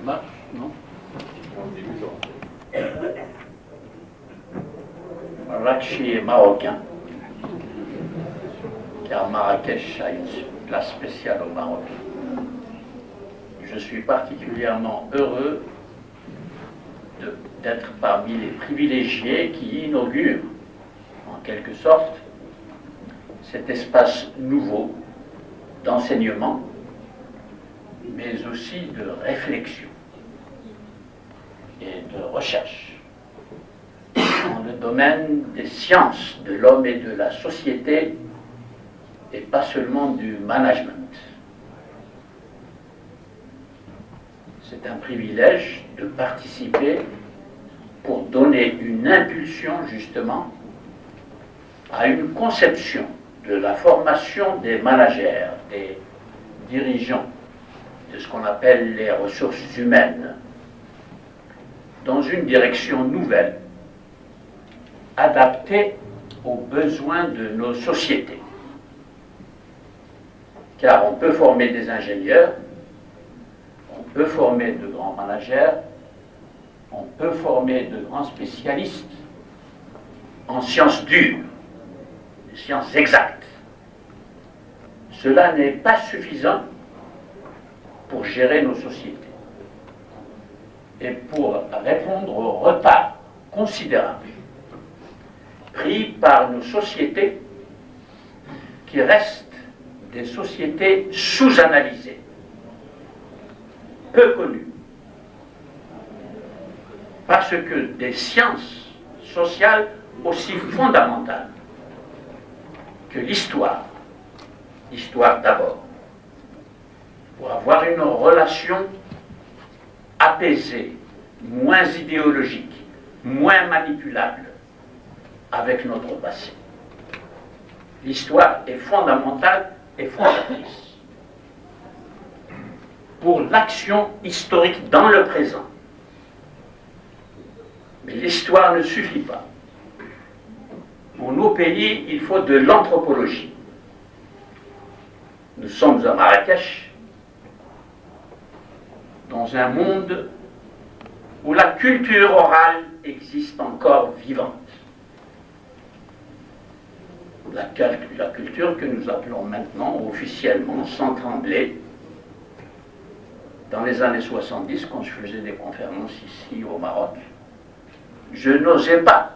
marche, non? Rakchi est marocain, car Marrakech a une place spéciale au Maroc. Je suis particulièrement heureux d'être parmi les privilégiés qui inaugurent, en quelque sorte, cet espace nouveau d'enseignement, mais aussi de réflexion et de recherche dans le domaine des sciences de l'homme et de la société, et pas seulement du management. C'est un privilège de participer pour donner une impulsion justement à une conception de la formation des managers, des dirigeants, de ce qu'on appelle les ressources humaines, dans une direction nouvelle, adaptée aux besoins de nos sociétés. Car on peut former des ingénieurs, on peut former de grands managers, on peut former de grands spécialistes en sciences dures, des sciences exactes. Cela n'est pas suffisant pour gérer nos sociétés et pour répondre au retard considérable pris par nos sociétés qui restent des sociétés sous-analysées, peu connues, parce que des sciences sociales aussi fondamentales que l'histoire d'abord, pour avoir une relation apaisée, moins idéologique, moins manipulable avec notre passé. L'histoire est fondamentale et fondatrice pour l'action historique dans le présent. Mais l'histoire ne suffit pas. Pour nos pays, il faut de l'anthropologie. Nous sommes à Marrakech, dans un monde où la culture orale existe encore vivante. La culture que nous appelons maintenant officiellement, sans trembler, dans les années 70, quand je faisais des conférences ici au Maroc, je n'osais pas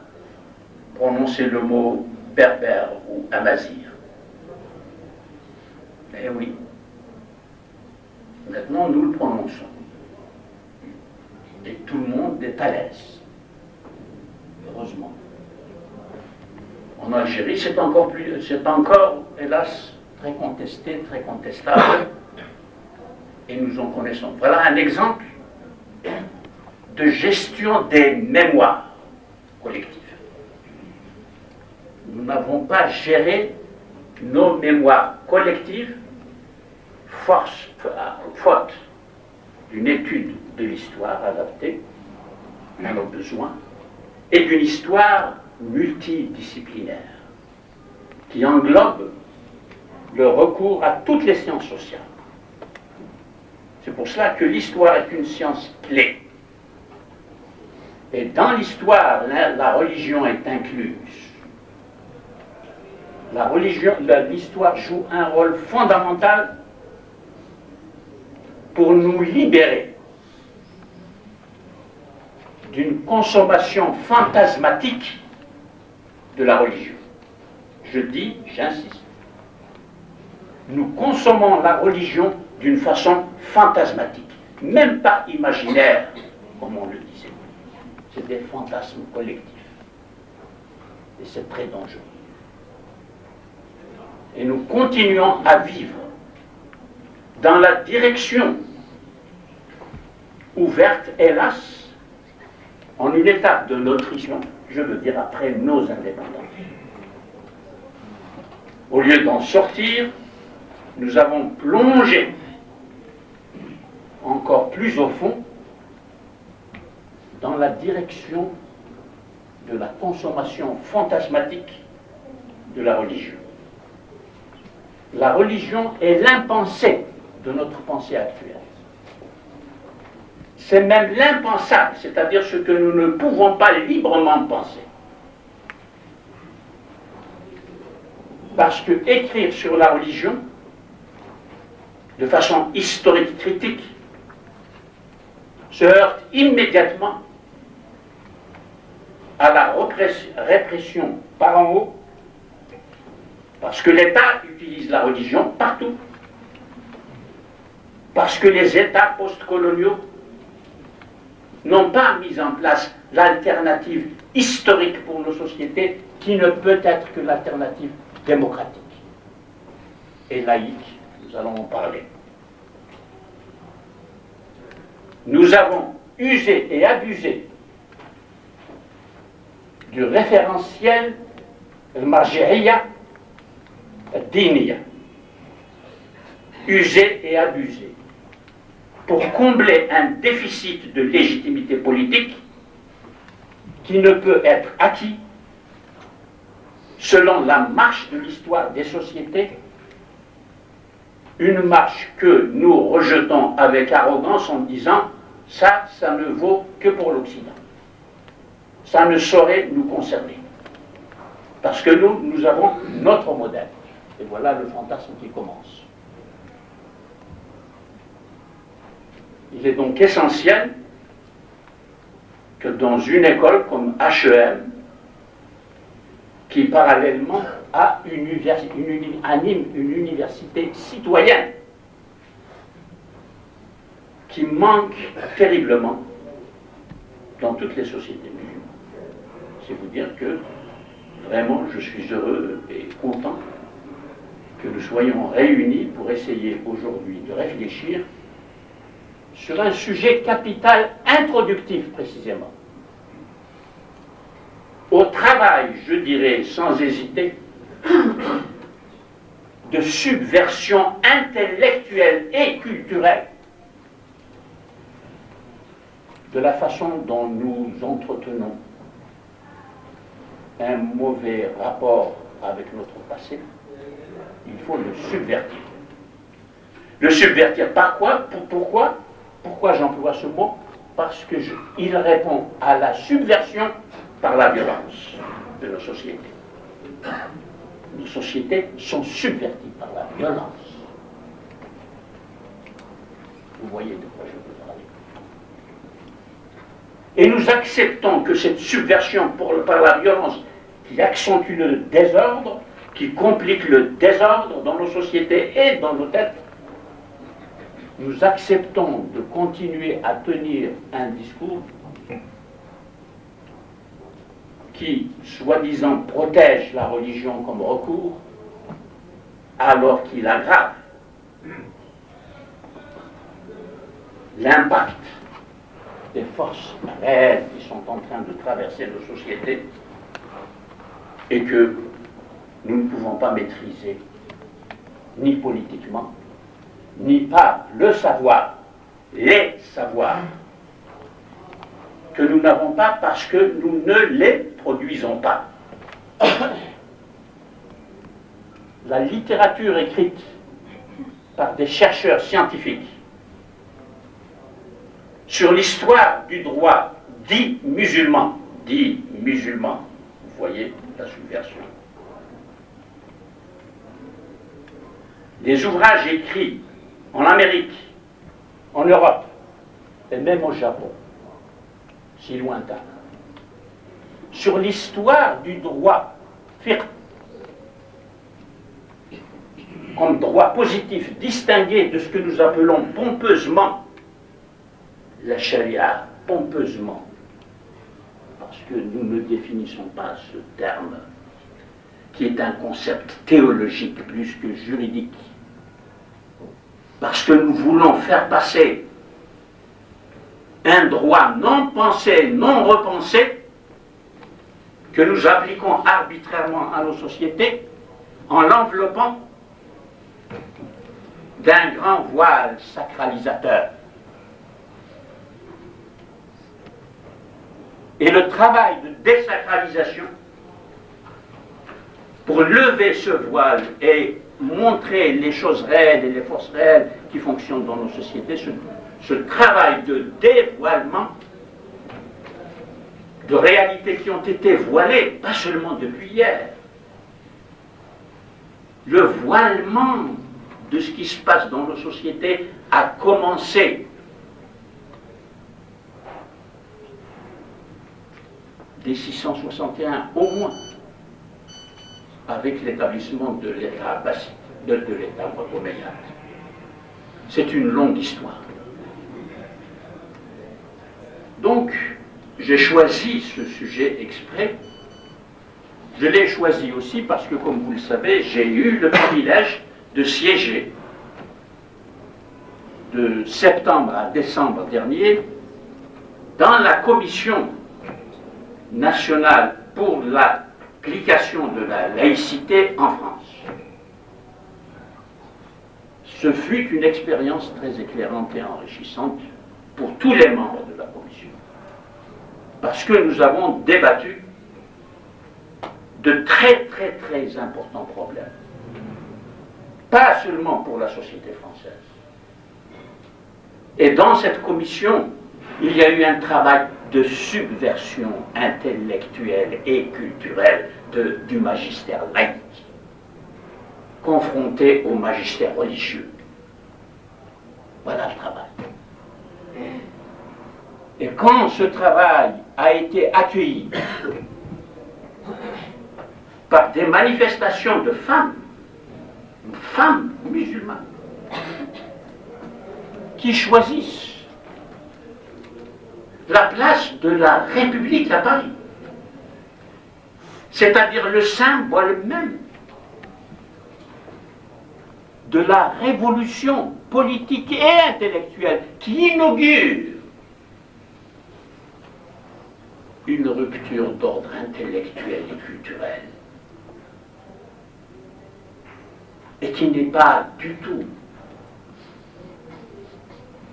prononcer le mot berbère ou amazigh. Eh oui, maintenant nous le prononçons. Et tout le monde est à l'aise, heureusement. En Algérie, c'est encore, hélas, très contesté, très contestable, et nous en connaissons. Voilà un exemple de gestion des mémoires collectives. Nous n'avons pas géré nos mémoires collectives faute d'une étude de l'histoire adaptée à nos besoins et d'une histoire multidisciplinaire qui englobe le recours à toutes les sciences sociales. C'est pour cela que l'histoire est une science clé. Et dans l'histoire, la religion est incluse. L'histoire joue un rôle fondamental pour nous libérer d'une consommation fantasmatique de la religion. Je dis, j'insiste, nous consommons la religion d'une façon fantasmatique, même pas imaginaire, comme on le disait. C'est des fantasmes collectifs. Et c'est très dangereux. Et nous continuons à vivre dans la direction ouverte, hélas, en une étape de notre histoire, je veux dire après nos indépendances. Au lieu d'en sortir, nous avons plongé encore plus au fond dans la direction de la consommation fantasmatique de la religion. La religion est l'impensé de notre pensée actuelle. C'est même l'impensable, c'est-à-dire ce que nous ne pouvons pas librement penser. Parce que écrire sur la religion, de façon historique critique, se heurte immédiatement à la répression par en haut, parce que l'État utilise la religion partout, parce que les États postcoloniaux n'ont pas mis en place l'alternative historique pour nos sociétés, qui ne peut être que l'alternative démocratique et laïque. Nous allons en parler. Nous avons usé et abusé du référentiel al-marji'iyya ad-diniyya, usé et abusé pour combler un déficit de légitimité politique qui ne peut être acquis selon la marche de l'histoire des sociétés, une marche que nous rejetons avec arrogance en disant « ça ne vaut que pour l'Occident. Ça ne saurait nous concerner. » Parce que nous avons notre modèle. Et voilà le fantasme qui commence. Il est donc essentiel que dans une école comme HEM, qui parallèlement anime une université citoyenne, qui manque terriblement dans toutes les sociétés musulmanes. C'est vous dire que vraiment je suis heureux et content que nous soyons réunis pour essayer aujourd'hui de réfléchir sur un sujet capital introductif précisément. Au travail, je dirais sans hésiter, de subversion intellectuelle et culturelle de la façon dont nous entretenons un mauvais rapport avec notre passé, il faut le subvertir. Le subvertir par quoi? Pourquoi j'emploie ce mot? Parce qu'il répond à la subversion par la violence de nos sociétés. Nos sociétés sont subverties par la violence. Vous voyez de quoi je veux parler. Et nous acceptons que cette subversion par la violence, qui accentue le désordre, qui complique le désordre dans nos sociétés et dans nos têtes, nous acceptons de continuer à tenir un discours qui, soi-disant, protège la religion comme recours, alors qu'il aggrave l'impact des forces réelles qui sont en train de traverser nos sociétés et que nous ne pouvons pas maîtriser, ni politiquement, ni par le savoir, les savoirs, que nous n'avons pas parce que nous ne les produisons pas. La littérature écrite par des chercheurs scientifiques sur l'histoire du droit dit musulman, vous voyez la subversion. Les ouvrages écrits en Amérique, en Europe, et même au Japon, si lointain, sur l'histoire du droit fiqh, comme droit positif, distingué de ce que nous appelons pompeusement la charia, pompeusement, parce que nous ne définissons pas ce terme, qui est un concept théologique plus que juridique, parce que nous voulons faire passer un droit non pensé, non repensé, que nous appliquons arbitrairement à nos sociétés, en l'enveloppant d'un grand voile sacralisateur. Et le travail de désacralisation pour lever ce voile et montrer les choses réelles et les forces réelles qui fonctionnent dans nos sociétés, ce travail de dévoilement de réalités qui ont été voilées, pas seulement depuis hier. Le voilement de ce qui se passe dans nos sociétés a commencé dès 661 au moins, avec l'établissement de l'État abbasside, de l'État omeyyade. C'est une longue histoire. Donc, j'ai choisi ce sujet exprès. Je l'ai choisi aussi parce que, comme vous le savez, j'ai eu le privilège de siéger de septembre à décembre dernier dans la commission nationale pour l'application de la laïcité en France. Ce fut une expérience très éclairante et enrichissante pour tous les membres de la commission, parce que nous avons débattu de très très très importants problèmes, pas seulement pour la société française. Et dans cette commission, il y a eu un travail de subversion intellectuelle et culturelle du magistère laïque, confronté au magistère religieux. Voilà le travail. Et quand ce travail a été accueilli par des manifestations de femmes musulmanes, qui choisissent la place de la République à Paris, c'est-à-dire le symbole même de la révolution politique et intellectuelle qui inaugure une rupture d'ordre intellectuel et culturel, et qui n'est pas du tout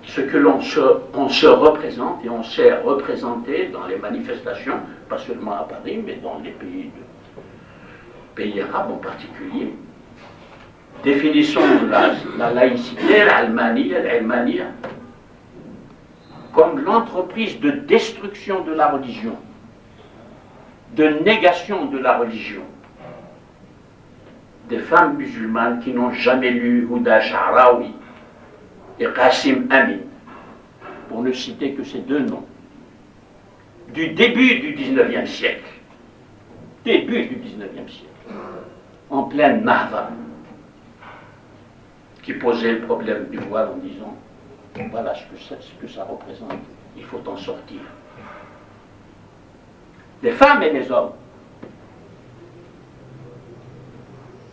ce que l'on se représente, et on s'est représenté dans les manifestations, pas seulement à Paris, mais dans les pays arabes en particulier. Définissons la laïcité, l'Almania, comme l'entreprise de destruction de la religion, de négation de la religion. Des femmes musulmanes qui n'ont jamais lu Huda Sha'rawi et Qasim Amin, pour ne citer que ces deux noms, du début du XIXe siècle, en pleine Nahda, qui posait le problème du voile en disant voilà ce que ça représente, il faut en sortir. Les femmes et les hommes.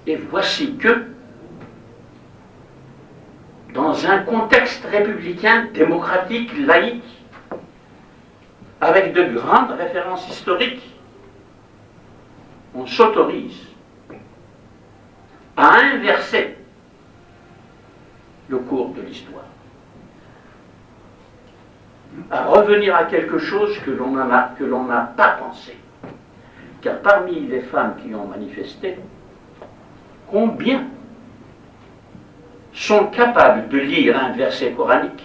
Et voici que, dans un contexte républicain, démocratique, laïque, avec de grandes références historiques, on s'autorise à inverser le cours de l'histoire, à revenir à quelque chose que l'on n'a pas pensé. Car parmi les femmes qui ont manifesté, combien sont capables de lire un verset coranique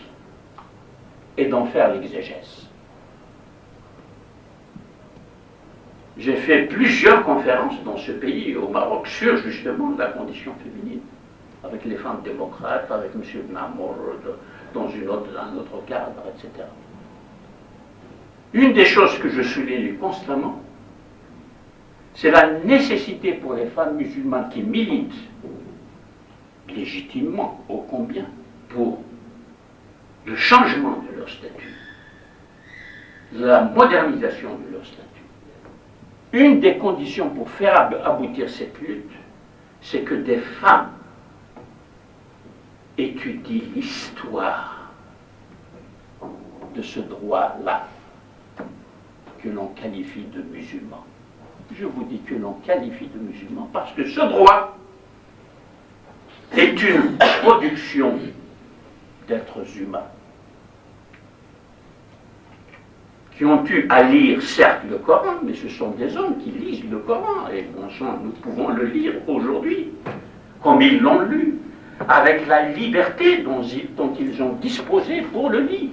et d'en faire l'exégèse? J'ai fait plusieurs conférences dans ce pays, au Maroc, sur justement la condition féminine, avec les femmes démocrates, avec M. Namour, dans un autre cadre, etc. Une des choses que je souligne constamment, c'est la nécessité pour les femmes musulmanes qui militent légitimement, ô combien, pour le changement de leur statut, la modernisation de leur statut. Une des conditions pour faire aboutir cette lutte, c'est que des femmes étudient l'histoire de ce droit-là, que l'on qualifie de musulman. Je vous dis que l'on qualifie de musulman parce que ce droit est une production d'êtres humains qui ont eu à lire, certes, le Coran, mais ce sont des hommes qui lisent le Coran, et bon sang, nous pouvons le lire aujourd'hui, comme ils l'ont lu, avec la liberté dont ils ont disposé pour le lire,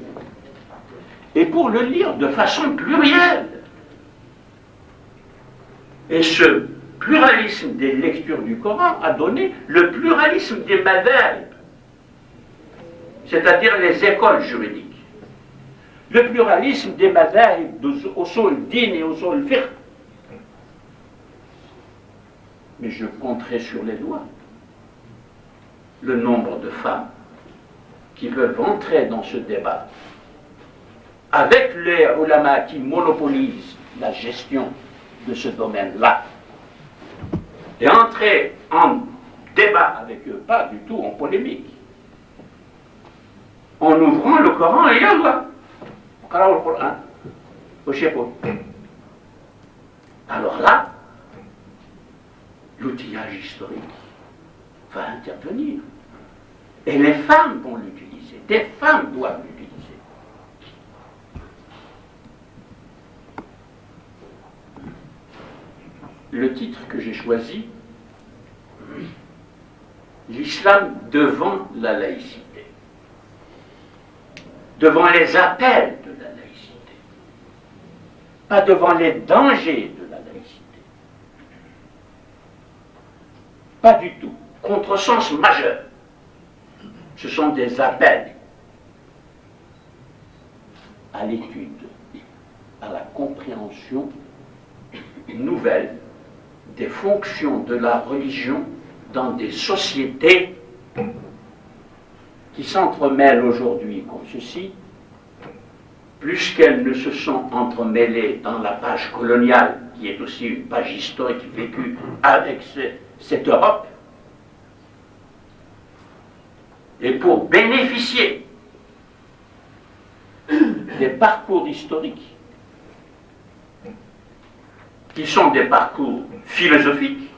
et pour le lire de façon plurielle. Et ce pluralisme des lectures du Coran a donné le pluralisme des madhhab, c'est-à-dire les écoles juridiques. Le pluralisme des madhhab d'usul din et usul fiqh. Mais je compterai sur les doigts le nombre de femmes qui peuvent entrer dans ce débat avec les ulama qui monopolisent la gestion de ce domaine-là et entrer en débat avec eux, pas du tout en polémique, en ouvrant le Coran et Allah. Alors là, l'outillage historique va intervenir. Et les femmes vont l'utiliser. Des femmes doivent l'utiliser. Le titre que j'ai choisi, l'islam devant la laïcité. Devant les appels de la laïcité. Pas devant les dangers de la laïcité. Pas du tout. Contresens majeur. Ce sont des appels à l'étude, à la compréhension nouvelle des fonctions de la religion dans des sociétés qui s'entremêlent aujourd'hui comme ceci, plus qu'elles ne se sont entremêlées dans la page coloniale, qui est aussi une page historique vécue avec cette Europe. Et pour bénéficier des parcours historiques, qui sont des parcours philosophiques,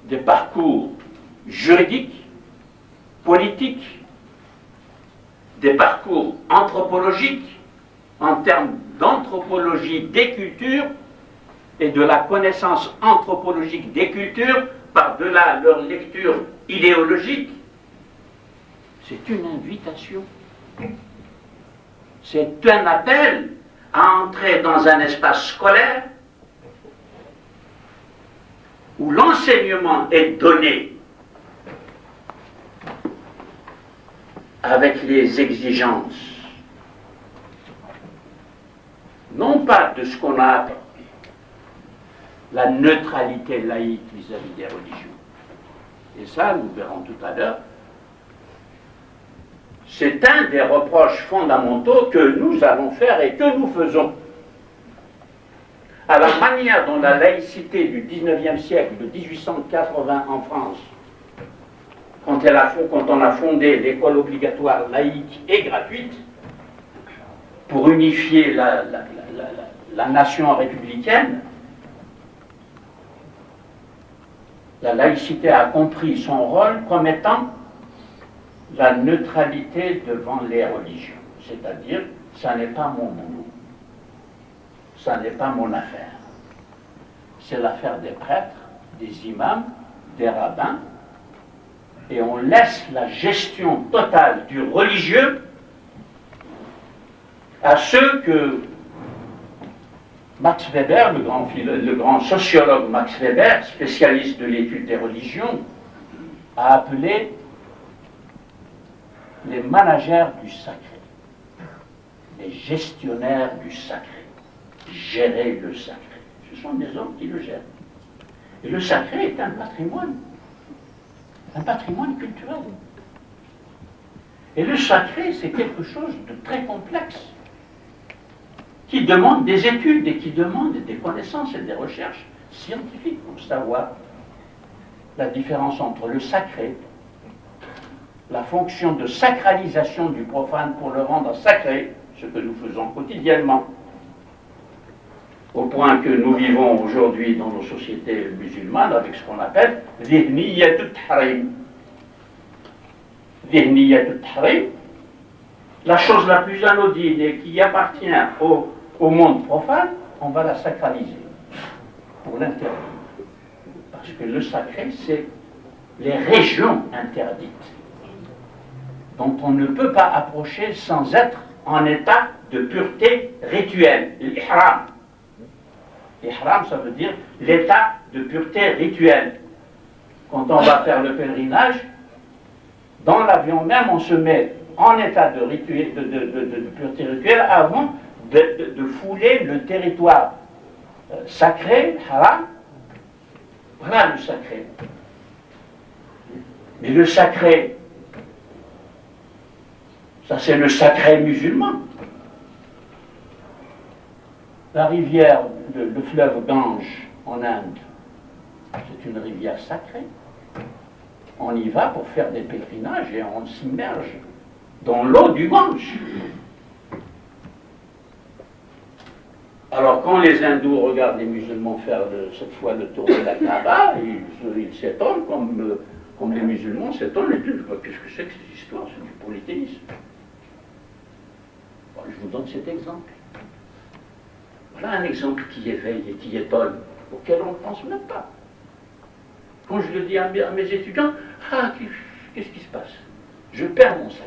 des parcours juridiques, politiques, des parcours anthropologiques, en termes d'anthropologie des cultures et de la connaissance anthropologique des cultures, par-delà leur lecture idéologique, c'est une invitation. C'est un appel à entrer dans un espace scolaire où l'enseignement est donné avec les exigences, non pas de ce qu'on a appris, la neutralité laïque vis-à-vis des religions. Et ça, nous verrons tout à l'heure, c'est un des reproches fondamentaux que nous allons faire et que nous faisons à la manière dont la laïcité du XIXe siècle, de 1880 en France, quand on a fondé l'école obligatoire laïque et gratuite, pour unifier la nation républicaine, la laïcité a compris son rôle comme étant la neutralité devant les religions. C'est-à-dire, ça n'est pas mon boulot. Ça n'est pas mon affaire. C'est l'affaire des prêtres, des imams, des rabbins, et on laisse la gestion totale du religieux à ceux que Max Weber, le grand sociologue Max Weber, spécialiste de l'étude des religions, a appelé les managers du sacré, les gestionnaires du sacré, gérer le sacré. Ce sont des hommes qui le gèrent. Et le sacré est un patrimoine culturel. Et le sacré, c'est quelque chose de très complexe, qui demande des études et qui demande des connaissances et des recherches scientifiques pour savoir la différence entre le sacré, la fonction de sacralisation du profane pour le rendre sacré, ce que nous faisons quotidiennement, au point que nous vivons aujourd'hui dans nos sociétés musulmanes avec ce qu'on appelle dhihniyat al-tahrim. Dhihniyat al-tahrim, la chose la plus anodine et qui appartient au monde profane, on va la sacraliser pour l'interdire. Parce que le sacré, c'est les régions interdites, dont on ne peut pas approcher sans être en état de pureté rituelle, l'ihram. L'ihram, ça veut dire l'état de pureté rituelle. Quand on va faire le pèlerinage, dans l'avion même, on se met en état de pureté rituelle avant de fouler le territoire sacré, haram. Voilà le sacré. Mais le sacré, ça c'est le sacré musulman. La rivière, le fleuve Gange en Inde, c'est une rivière sacrée. On y va pour faire des pèlerinages et on s'immerge dans l'eau du Gange. Alors quand les hindous regardent les musulmans faire cette fois le tour de la Kaaba, ils s'étonnent comme les musulmans s'étonnent et disent qu'est-ce que c'est que cette histoire, c'est du polythéisme. Bon, je vous donne cet exemple. Voilà un exemple qui éveille et qui étonne, auquel on ne pense même pas. Quand je le dis à mes étudiants, qu'est-ce qui se passe? Je perds mon sacré.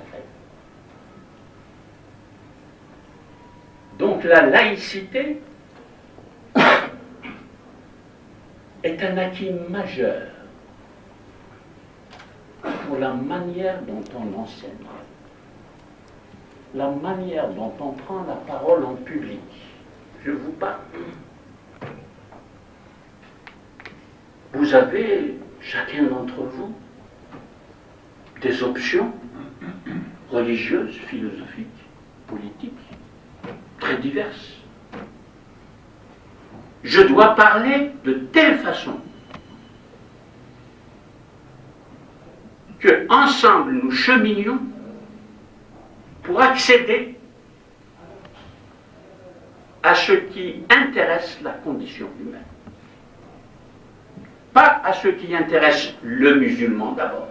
Donc la laïcité est un acquis majeur pour la manière dont on enseigne, la manière dont on prend la parole en public. Je vous parle. Vous avez, chacun d'entre vous, des options religieuses, philosophiques, politiques, très diverses. Je dois parler de telle façon que ensemble nous cheminions pour accéder à ce qui intéresse la condition humaine. Pas à ce qui intéresse le musulman d'abord,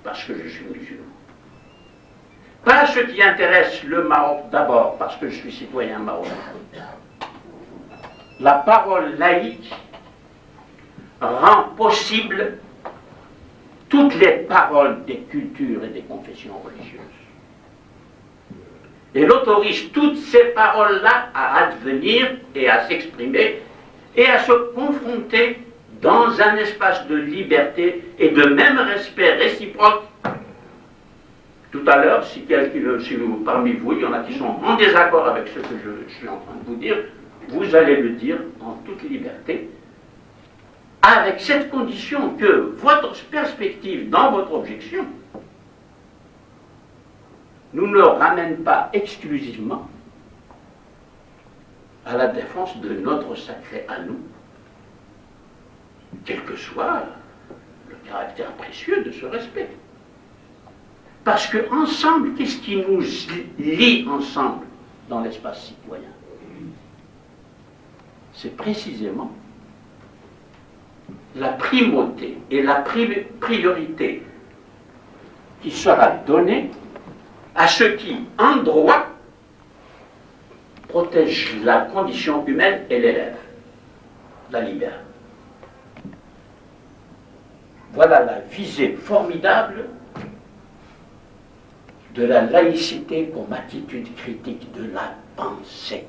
parce que je suis musulman. Pas à ce qui intéresse le Maroc d'abord, parce que je suis citoyen marocain. La parole laïque rend possible toutes les paroles des cultures et des confessions religieuses. Elle autorise toutes ces paroles-là à advenir et à s'exprimer et à se confronter dans un espace de liberté et de même respect réciproque. Tout à l'heure, si parmi vous, il y en a qui sont en désaccord avec ce que je suis en train de vous dire, vous allez le dire en toute liberté, avec cette condition que votre perspective dans votre objection nous ne ramène pas exclusivement à la défense de notre sacré à nous, quel que soit le caractère précieux de ce respect. Parce que ensemble, qu'est-ce qui nous lie ensemble dans l'espace citoyen? C'est précisément la primauté et la priorité qui sera donnée à ce qui, en droit, protège la condition humaine et l'élève, la libère. Voilà la visée formidable de la laïcité comme attitude critique de la pensée.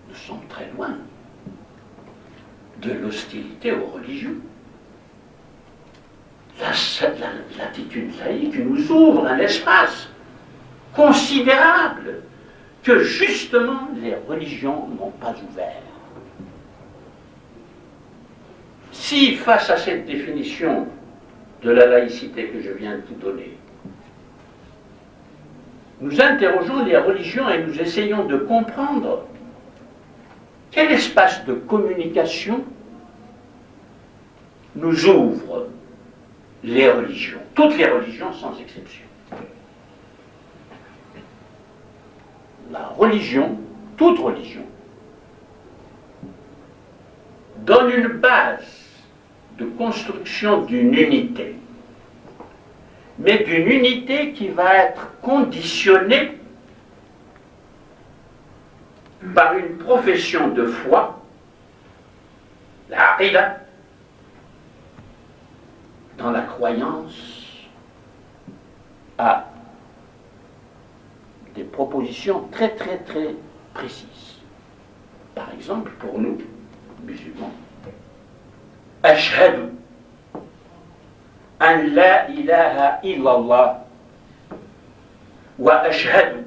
Nous sommes très loin de l'hostilité aux religions. L'attitude laïque nous ouvre un espace considérable que justement les religions n'ont pas ouvert. Si face à cette définition de la laïcité que je viens de vous donner, nous interrogeons les religions et nous essayons de comprendre quel espace de communication nous ouvre les religions, toutes les religions sans exception. La religion, toute religion, donne une base de construction d'une unité mais d'une unité qui va être conditionnée par une profession de foi, la aqidah, dans la croyance à des propositions très très très précises. Par exemple, pour nous, musulmans, Ashhadu an la ilaha illallah wa ashhadu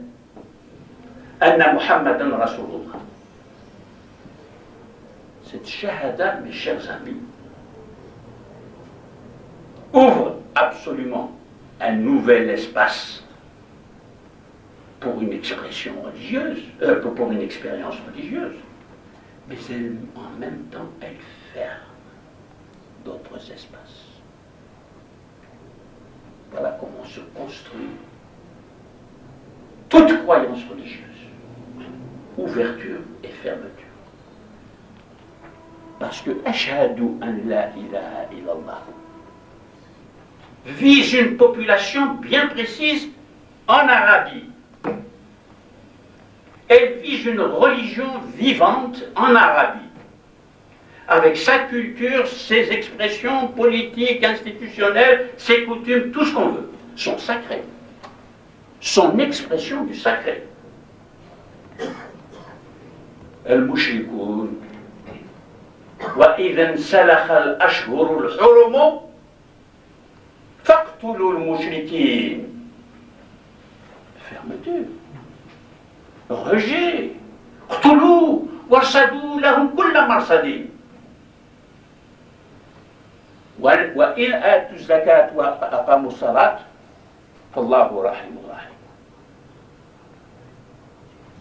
anna Muhammadan Rasulullah. Cette shahada, mes chers amis, ouvre absolument un nouvel espace pour une expression religieuse, pour une expérience religieuse, mais elle, en même temps, elle ferme d'autres espaces. Voilà comment se construit toute croyance religieuse. Ouverture et fermeture. Parce que Ashhadu an la ilaha illallah vise une population bien précise en Arabie. Elle vise une religion vivante en Arabie, avec sa culture, ses expressions politiques, institutionnelles, ses coutumes, tout ce qu'on veut, sont sacrés. Son expression du sacré. Al-Mushrikoun, wa idhan salakha al-ashhur al-hurum, faqtulu al-mushrikin. Fermeture. Rejet. Qtulu, warsadu lahum kulla marsadin. وإن آتوا الزكاة وأقاموا الصلاة فالله رحيم رحيم.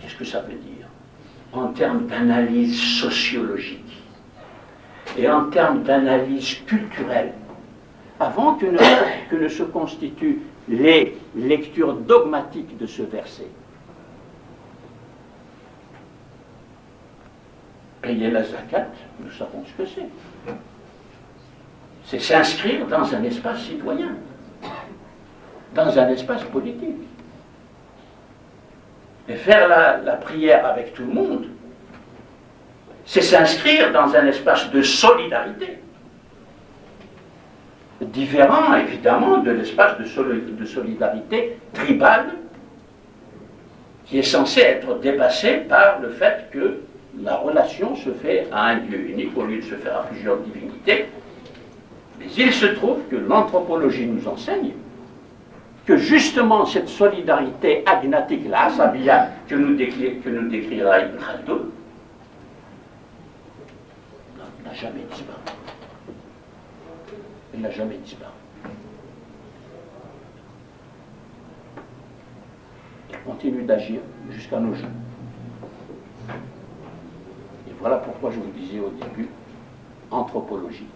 Qu'est-ce que ça veut dire en termes d'analyse sociologique et en termes d'analyse culturelle, avant que ne se constituent les lectures dogmatiques de ce verset? Payer la zakat, nous savons ce que c'est. C'est s'inscrire dans un espace citoyen, dans un espace politique. Et faire la prière avec tout le monde, c'est s'inscrire dans un espace de solidarité, différent évidemment de l'espace de solidarité tribale, qui est censé être dépassé par le fait que la relation se fait à un Dieu unique au lieu de se faire à plusieurs divinités. Mais il se trouve que l'anthropologie nous enseigne que justement cette solidarité agnatique, la asabiya, que nous décrira Ibn Khaldun, n'a jamais disparu. Elle n'a jamais disparu. Elle continue d'agir jusqu'à nos jours. Et voilà pourquoi je vous disais au début, anthropologie.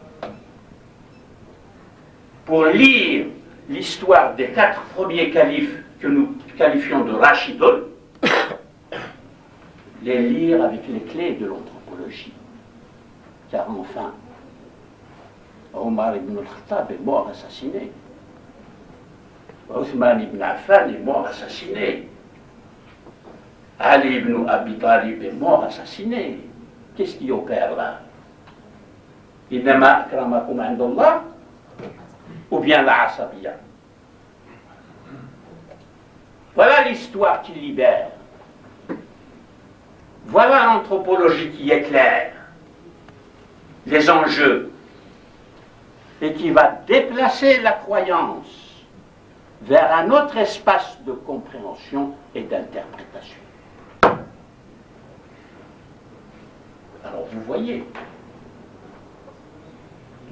Pour lire l'histoire des 4 premiers califes que nous qualifions de Rashidun, les lire avec les clés de l'anthropologie. Car enfin, Omar ibn al-Khattab est mort assassiné. Othman ibn Affan est mort assassiné. Ali ibn Abi Talib est mort assassiné. Qu'est-ce qui opère là? Innama akramakum indallah, ou bien la asabiya. Voilà l'histoire qui libère. Voilà l'anthropologie qui éclaire les enjeux et qui va déplacer la croyance vers un autre espace de compréhension et d'interprétation. Alors vous voyez,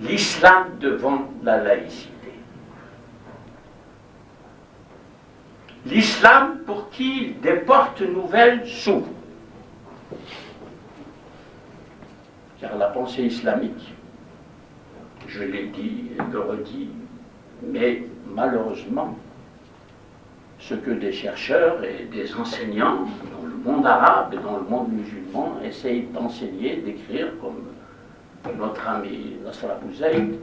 l'islam devant la laïcité. L'islam pour qui des portes nouvelles s'ouvrent. Car la pensée islamique, je l'ai dit et le redis, mais malheureusement, ce que des chercheurs et des enseignants dans le monde arabe et dans le monde musulman essayent d'enseigner, d'écrire, comme notre ami Nasr Abu Zayd,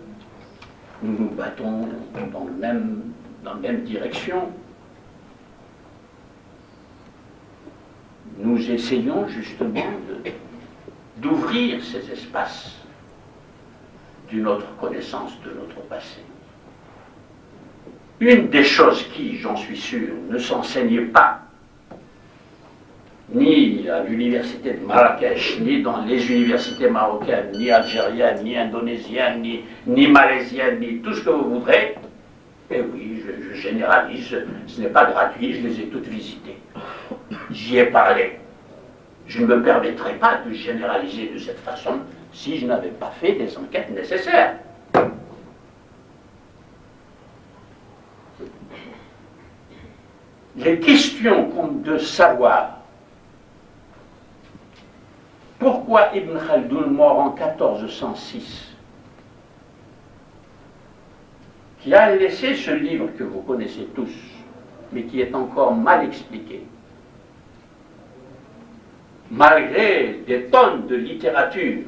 nous nous battons dans le même dans la même direction. Nous essayons justement d'ouvrir ces espaces d'une autre connaissance de notre passé. Une des choses qui, j'en suis sûr, ne s'enseigne pas, ni à l'université de Marrakech, ni dans les universités marocaines, ni algériennes, ni indonésiennes, ni malaisiennes, ni tout ce que vous voudrez, et oui, je généralise, ce n'est pas gratuit, je les ai toutes visitées. J'y ai parlé. Je ne me permettrais pas de généraliser de cette façon si je n'avais pas fait des enquêtes nécessaires. Les questions comme de savoir pourquoi Ibn Khaldoun, mort en 1406, qui a laissé ce livre que vous connaissez tous, mais qui est encore mal expliqué, malgré des tonnes de littérature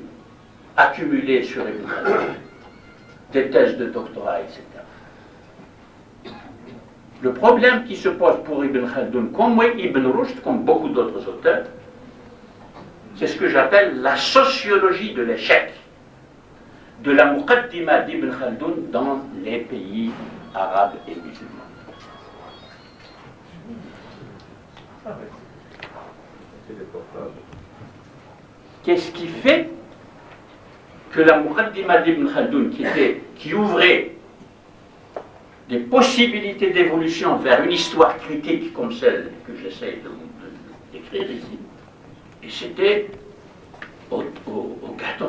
accumulée sur Ibn Khaldoun, des thèses de doctorat, etc. Le problème qui se pose pour Ibn Khaldoun, comme Ibn Rushd, comme beaucoup d'autres auteurs, c'est ce que j'appelle la sociologie de l'échec, de la muqaddima d'Ibn Khaldoun dans les pays arabes et musulmans. Qu'est-ce qui fait que la muqaddima d'Ibn Khaldoun, qui ouvrait des possibilités d'évolution vers une histoire critique comme celle que j'essaie d'écrire ici, et c'était au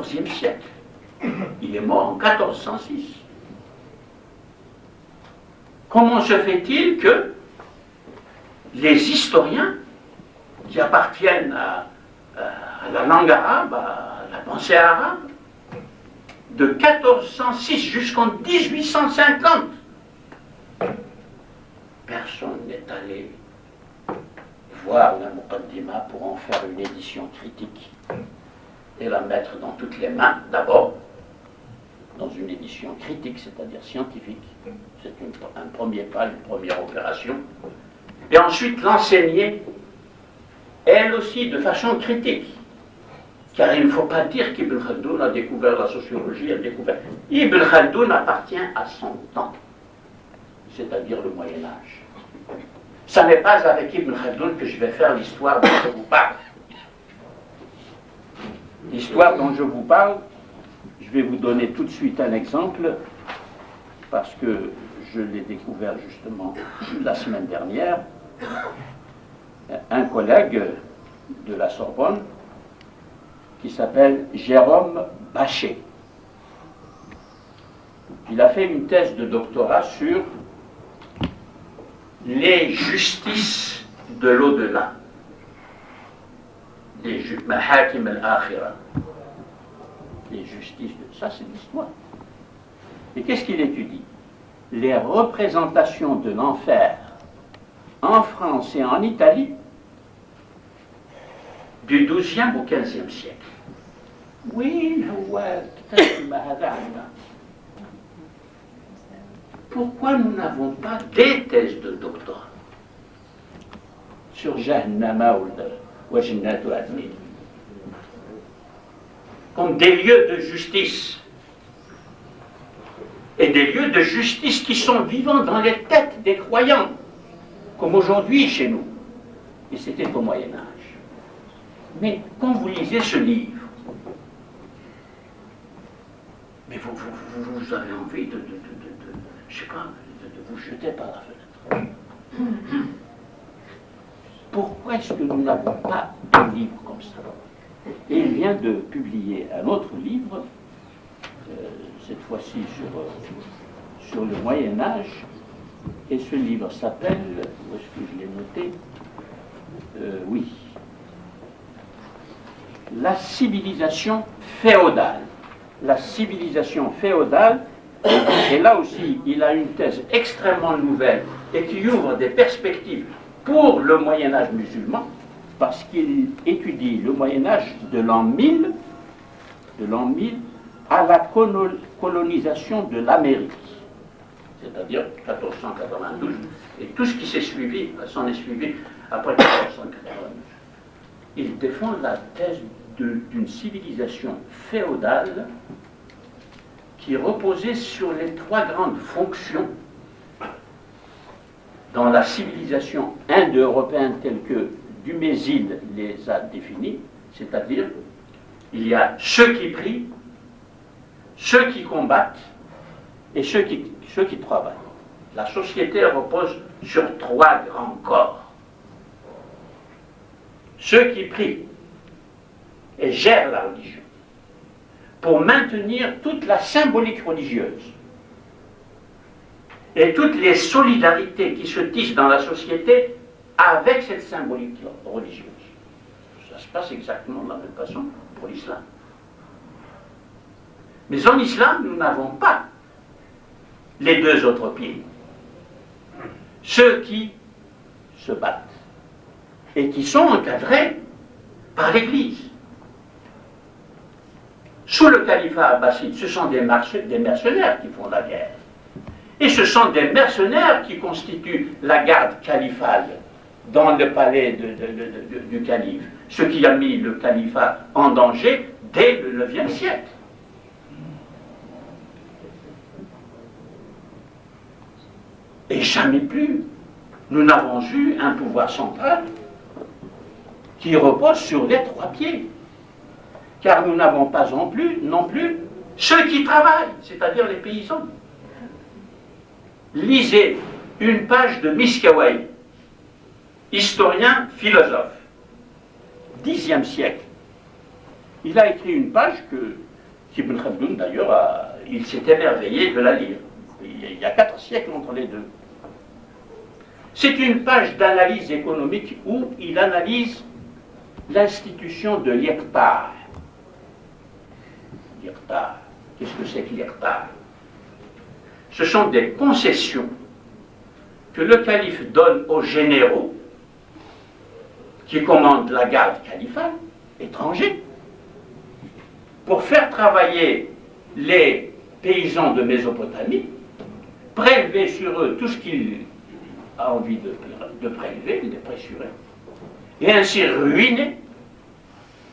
XIVe siècle. Il est mort en 1406. Comment se fait-il que les historiens qui appartiennent à la langue arabe, à la pensée arabe, de 1406 jusqu'en 1850, personne n'est allé voir la Muqaddima pour en faire une édition critique et la mettre dans toutes les mains, d'abord dans une édition critique, c'est-à-dire scientifique. C'est un premier pas, une première opération. Et ensuite l'enseigner, elle aussi, de façon critique. Car il ne faut pas dire qu'Ibn Khaldoun a découvert la sociologie, Ibn Khaldoun appartient à son temps, c'est-à-dire le Moyen-Âge. Ce n'est pas avec Ibn Khaldoun que je vais faire l'histoire dont je vous parle. L'histoire dont je vous parle, je vais vous donner tout de suite un exemple, parce que je l'ai découvert justement la semaine dernière. Un collègue de la Sorbonne qui s'appelle Jérôme Bachet. Il a fait une thèse de doctorat sur les justices de l'au-delà, les mahakim al-akhira, les justices de... Ça, c'est l'histoire. Et qu'est-ce qu'il étudie? Les représentations de l'enfer en France et en Italie du XIIe au XVe siècle. Oui, pourquoi nous n'avons pas des thèses de doctorat sur Jahannama ou Jannat ou Adnin comme des lieux de justice, et des lieux de justice qui sont vivants dans les têtes des croyants, comme aujourd'hui chez nous, et c'était au Moyen-Âge. Mais quand vous lisez ce livre, mais vous avez envie je sais pas, de vous jeter par la fenêtre. Pourquoi est-ce que nous n'avons pas un livre comme ça? Et il vient de publier un autre livre, cette fois-ci sur le Moyen-Âge, et ce livre s'appelle, où est-ce que je l'ai noté? Oui. La civilisation féodale. La civilisation féodale, et là aussi, il a une thèse extrêmement nouvelle et qui ouvre des perspectives pour le Moyen-Âge musulman, parce qu'il étudie le Moyen-Âge de l'an 1000 à la colonisation de l'Amérique. c'est-à-dire 1492, et tout ce qui s'en est suivi après 1492. Il défend la thèse d'une civilisation féodale qui reposait sur les trois grandes fonctions dans la civilisation indo-européenne telle que Dumézil les a définies, c'est-à-dire il y a ceux qui prient, ceux qui combattent et ceux qui travaillent. La société repose sur trois grands corps. Ceux qui prient et gèrent la religion pour maintenir toute la symbolique religieuse et toutes les solidarités qui se tissent dans la société avec cette symbolique religieuse. Ça se passe exactement de la même façon pour l'islam. Mais en islam, nous n'avons pas les deux autres pieds. Ceux qui se battent et qui sont encadrés par l'Église. Sous le califat abbasside, ce sont des mercenaires qui font la guerre. Et ce sont des mercenaires qui constituent la garde califale dans le palais du calife, ce qui a mis le califat en danger dès le IXe siècle. Et jamais plus, nous n'avons eu un pouvoir central qui repose sur les trois pieds. Car nous n'avons pas non plus ceux qui travaillent, c'est-à-dire les paysans. Lisez une page de Miskawayh, historien, philosophe, Xe siècle. Il a écrit une page que Ibn Khaldoun, d'ailleurs, il s'est émerveillé de la lire. Il y a 4 siècles entre les deux. C'est une page d'analyse économique où il analyse l'institution de l'Iqtar. L'Iqtar, qu'est-ce que c'est que l'Iqtar? Ce sont des concessions que le calife donne aux généraux qui commandent la garde califale, étrangers, pour faire travailler les paysans de Mésopotamie, prélever sur eux tout ce qu'il a envie de prélever, les pressurer, et ainsi ruiner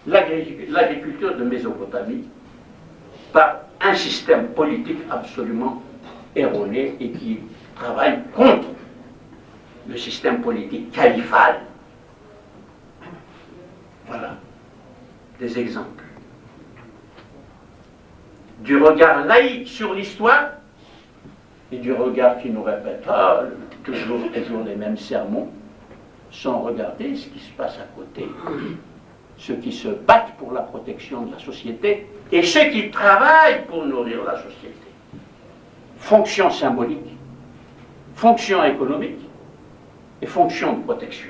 l'agriculture de Mésopotamie par un système politique absolument erroné et qui travaille contre le système politique califal. Voilà des exemples. Du regard laïque sur l'histoire et du regard qui nous répète toujours les mêmes sermons, sans regarder ce qui se passe à côté, ceux qui se battent pour la protection de la société et ceux qui travaillent pour nourrir la société. Fonction symbolique, fonction économique et fonction de protection.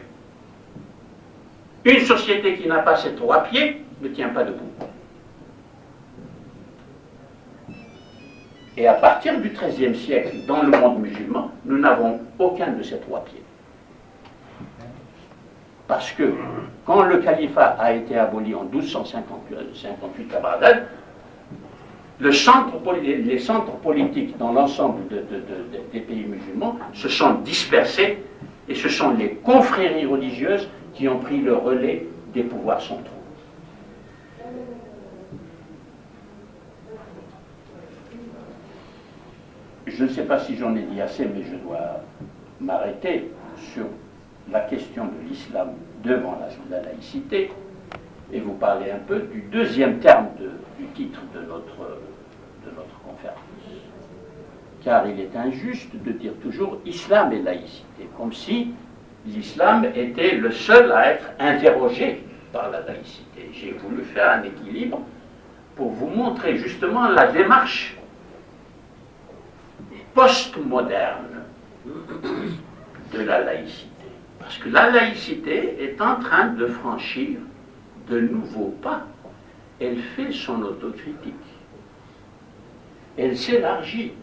Une société qui n'a pas ces trois pieds ne tient pas debout. Et à partir du XIIIe siècle, dans le monde musulman, nous n'avons aucun de ces trois pieds. Parce que quand le califat a été aboli en 1258 à Bagdad, les centres politiques dans l'ensemble des pays musulmans se sont dispersés et ce sont les confréries religieuses qui ont pris le relais des pouvoirs centraux. Je ne sais pas si j'en ai dit assez, mais je dois m'arrêter sur la question de l'islam devant la laïcité et vous parler un peu du deuxième terme du titre de notre conférence. Car il est injuste de dire toujours islam et laïcité, comme si l'islam était le seul à être interrogé par la laïcité. J'ai voulu faire un équilibre pour vous montrer justement la démarche postmoderne de la laïcité. Parce que la laïcité est en train de franchir de nouveaux pas. Elle fait son autocritique. Elle s'élargit.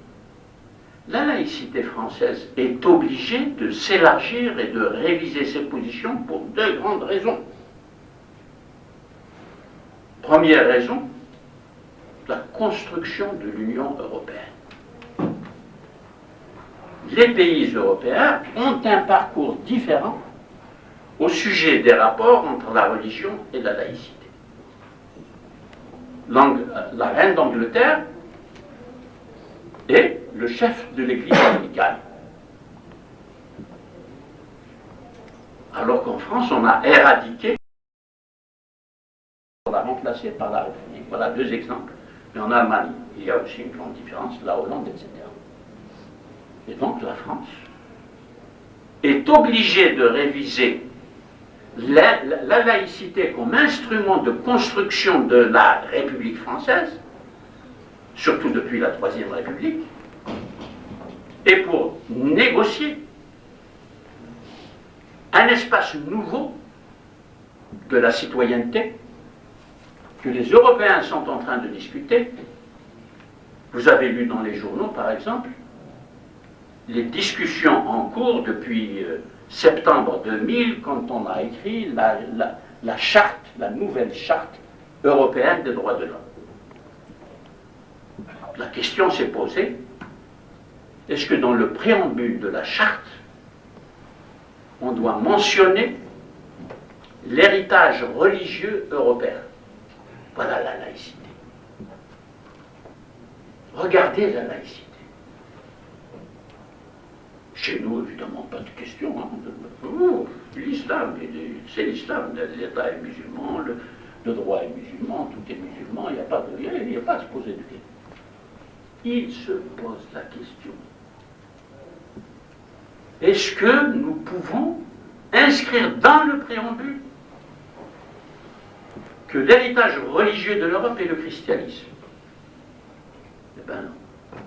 La laïcité française est obligée de s'élargir et de réviser ses positions pour deux grandes raisons. Première raison, la construction de l'Union européenne. les pays européens ont un parcours différent au sujet des rapports entre la religion et la laïcité. La reine d'Angleterre est le chef de l'Église anglicane. Alors qu'en France, on a éradiqué, on l'a remplacé par la République. Voilà deux exemples. Mais en Allemagne, il y a aussi une grande différence, la Hollande, etc. Et donc la France est obligée de réviser la laïcité comme instrument de construction de la République française, surtout depuis la Troisième République, et pour négocier un espace nouveau de la citoyenneté que les Européens sont en train de discuter. Vous avez lu dans les journaux, par exemple, les discussions en cours depuis septembre 2000, quand on a écrit la charte, la nouvelle charte européenne des droits de l'homme. La question s'est posée, est-ce que dans le préambule de la charte, on doit mentionner l'héritage religieux européen? Voilà la laïcité. Regardez la laïcité. Chez nous, évidemment, pas de question. Hein. L'islam, c'est l'islam. L'État est musulman, le droit est musulman, tout est musulman, il n'y a pas à se poser de questions. Il se pose la question. Est-ce que nous pouvons inscrire dans le préambule que l'héritage religieux de l'Europe est le christianisme? Eh bien non.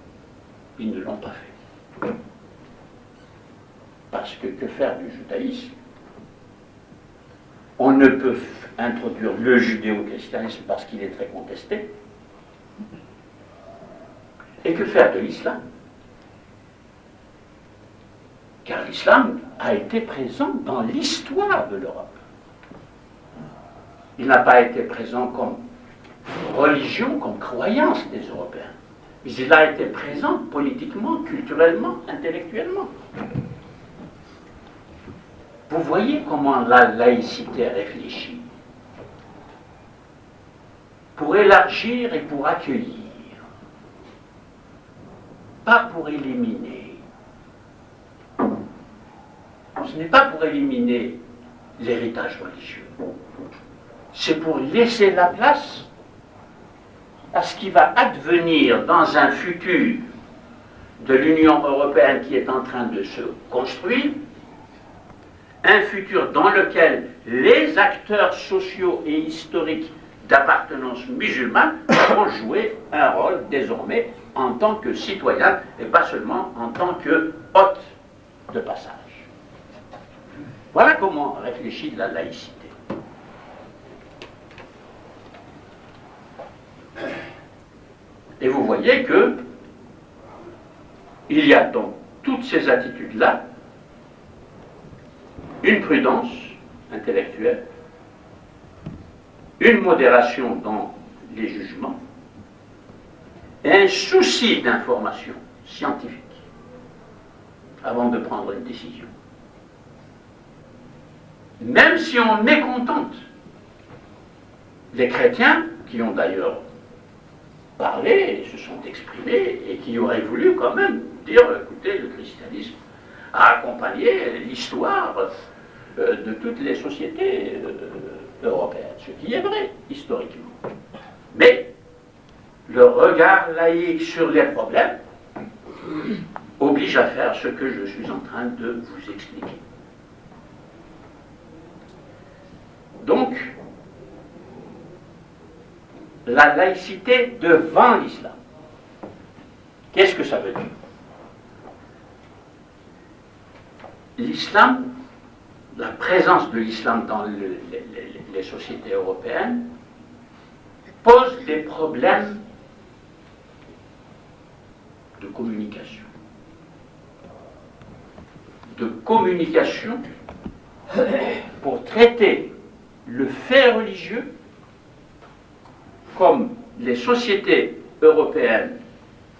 Ils ne l'ont pas fait. Parce que faire du judaïsme? On ne peut introduire le judéo-christianisme parce qu'il est très contesté. Et que faire de l'islam? Car l'islam a été présent dans l'histoire de l'Europe. Il n'a pas été présent comme religion, comme croyance des Européens. Mais il a été présent politiquement, culturellement, intellectuellement. Vous voyez comment la laïcité réfléchit pour élargir et pour accueillir, pas pour éliminer. Ce n'est pas pour éliminer l'héritage religieux, c'est pour laisser la place à ce qui va advenir dans un futur de l'Union européenne qui est en train de se construire, un futur dans lequel les acteurs sociaux et historiques d'appartenance musulmane vont jouer un rôle désormais en tant que citoyens et pas seulement en tant que hôtes de passage. Voilà comment réfléchit la laïcité. Et vous voyez que il y a donc toutes ces attitudes-là, une prudence intellectuelle, une modération dans les jugements, et un souci d'information scientifique avant de prendre une décision. Même si on mécontente les chrétiens, qui ont d'ailleurs parlé, se sont exprimés, et qui auraient voulu quand même dire, écoutez, le christianisme a accompagné l'histoire de toutes les sociétés européennes, ce qui est vrai historiquement. Mais le regard laïque sur les problèmes oblige à faire ce que je suis en train de vous expliquer. Donc, la laïcité devant l'islam. Qu'est-ce que ça veut dire? L'islam, la présence de l'islam dans les sociétés européennes pose des problèmes de communication. De communication pour traiter le fait religieux comme les sociétés européennes,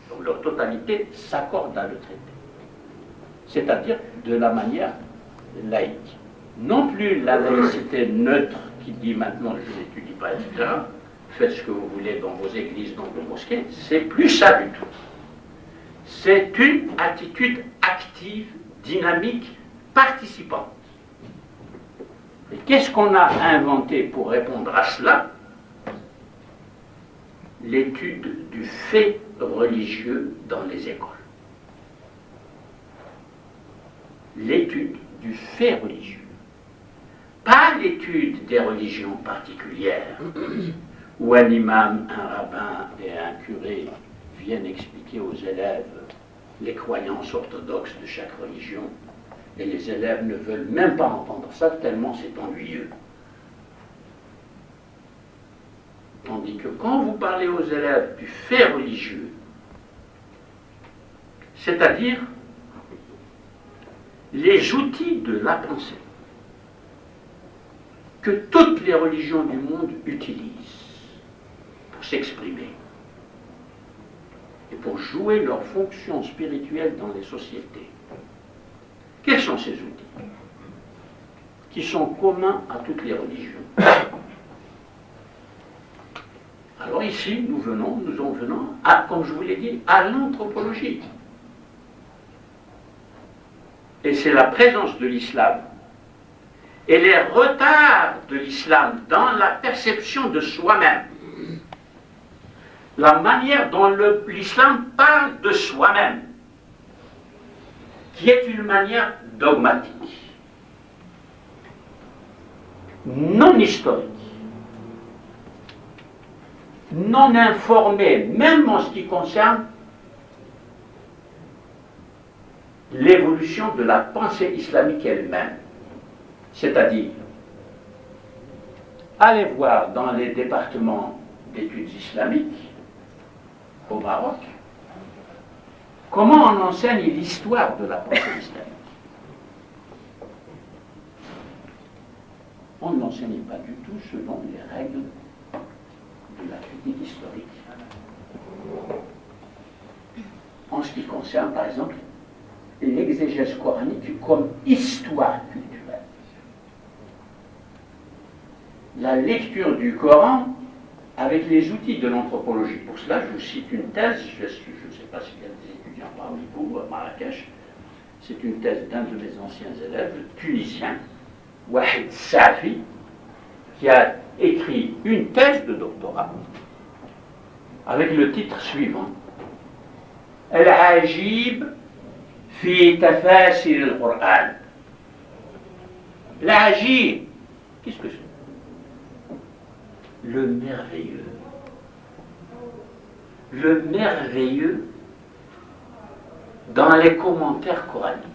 dans leur totalité, s'accordent à le traiter. c'est-à-dire de la manière laïque. Non plus la laïcité neutre qui dit maintenant je n'étudie pas, etc. Faites ce que vous voulez dans vos églises, dans vos mosquées, c'est plus ça du tout. C'est une attitude active, dynamique, participante. Et qu'est-ce qu'on a inventé pour répondre à cela? L'étude du fait religieux dans les écoles. L'étude du fait religieux. Pas l'étude des religions particulières, où un imam, un rabbin et un curé viennent expliquer aux élèves les croyances orthodoxes de chaque religion, et les élèves ne veulent même pas entendre ça tellement c'est ennuyeux. Tandis que quand vous parlez aux élèves du fait religieux, c'est-à-dire les outils de la pensée que toutes les religions du monde utilisent pour s'exprimer et pour jouer leur fonction spirituelle dans les sociétés. Quels sont ces outils qui sont communs à toutes les religions? Alors ici, nous en venons à, comme je vous l'ai dit, à l'anthropologie. Et c'est la présence de l'islam et les retards de l'islam dans la perception de soi-même, la manière dont l'islam parle de soi-même, qui est une manière dogmatique, non historique, non informée, même en ce qui concerne l'évolution de la pensée islamique elle-même. C'est-à-dire, allez voir dans les départements d'études islamiques au Maroc, comment on enseigne l'histoire de la pensée islamique. On ne l'enseigne pas du tout selon les règles de la critique historique. En ce qui concerne, par exemple, l'exégèse coranique comme histoire culturelle. La lecture du Coran avec les outils de l'anthropologie. Pour cela, je vous cite une thèse, je ne sais pas s'il y a des étudiants parmi vous à Marrakech, c'est une thèse d'un de mes anciens élèves, tunisien, Wahid Safi, qui a écrit une thèse de doctorat avec le titre suivant: Al-Ajib fi tafasir al-Qur'an. L'Ajib, qu'est-ce que c'est? Le merveilleux. Le merveilleux dans les commentaires coraniques.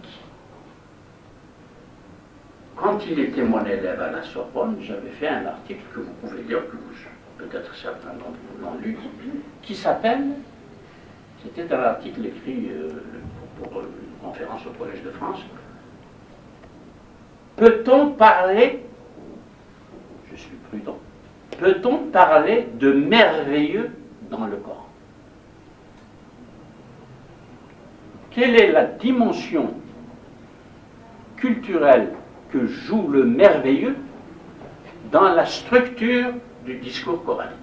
Quand il était mon élève à la Sorbonne, j'avais fait un article que vous pouvez lire, que peut-être certains d'entre vous l'ont lu, qui s'appelle, c'était un article écrit pour une conférence au Collège de France, peut-on parler, je suis prudent, peut-on parler de merveilleux dans le Coran? Quelle est la dimension culturelle que joue le merveilleux dans la structure du discours coranique?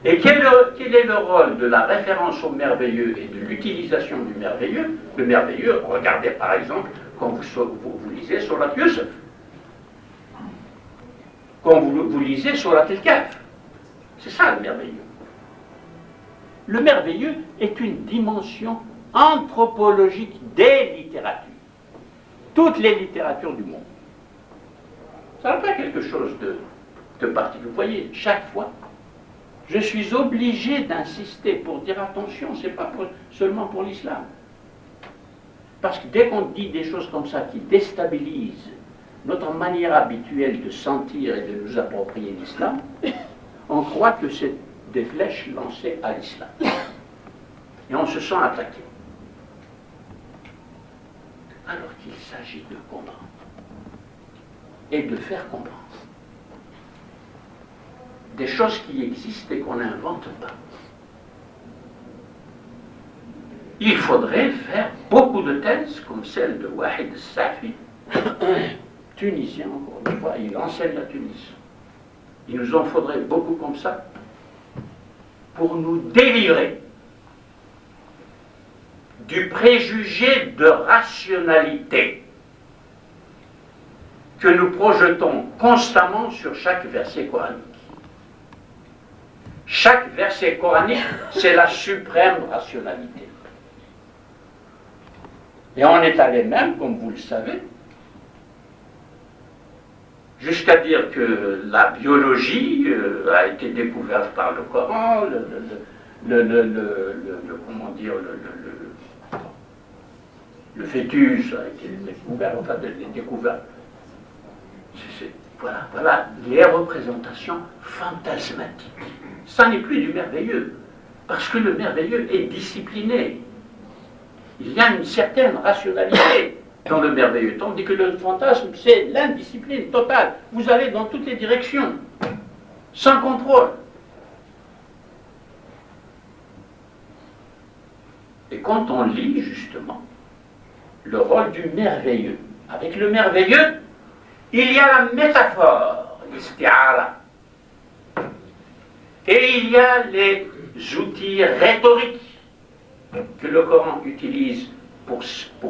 Et quel est le rôle de la référence au merveilleux et de l'utilisation du merveilleux? Le merveilleux, regardez par exemple quand vous lisez sur la Yusuf, quand vous lisez sur la Al-Kahf. C'est ça le merveilleux. Le merveilleux est une dimension anthropologique des littératures. Toutes les littératures du monde. Ça n'est pas quelque chose de particulier. Vous voyez, chaque fois, je suis obligé d'insister pour dire attention, ce n'est pas seulement pour l'islam. Parce que dès qu'on dit des choses comme ça qui déstabilisent notre manière habituelle de sentir et de nous approprier l'islam, on croit que c'est des flèches lancées à l'islam. Et on se sent attaqué. Alors qu'il s'agit de comprendre. Et de faire comprendre. Des choses qui existent et qu'on n'invente pas. il faudrait faire beaucoup de thèses comme celle de Wahid Safi, tunisien encore une fois, il enseigne la Tunisie. Il nous en faudrait beaucoup comme ça pour nous délivrer du préjugé de rationalité que nous projetons constamment sur chaque verset coranique. Chaque verset coranique, c'est la suprême rationalité. Et on est allé même, comme vous le savez, jusqu'à dire que la biologie a été découverte par le Coran, comment dire, le fœtus a été découvert, enfin découvert. Voilà les représentations fantasmatiques. Ça n'est plus du merveilleux, parce que le merveilleux est discipliné. Il y a une certaine rationalité dans le merveilleux, tandis que le fantasme, c'est l'indiscipline totale. Vous allez dans toutes les directions, sans contrôle. Et quand on lit, justement, le rôle du merveilleux, avec le merveilleux, il y a la métaphore, l'isti'ara, et il y a les outils rhétoriques que le Coran utilise pour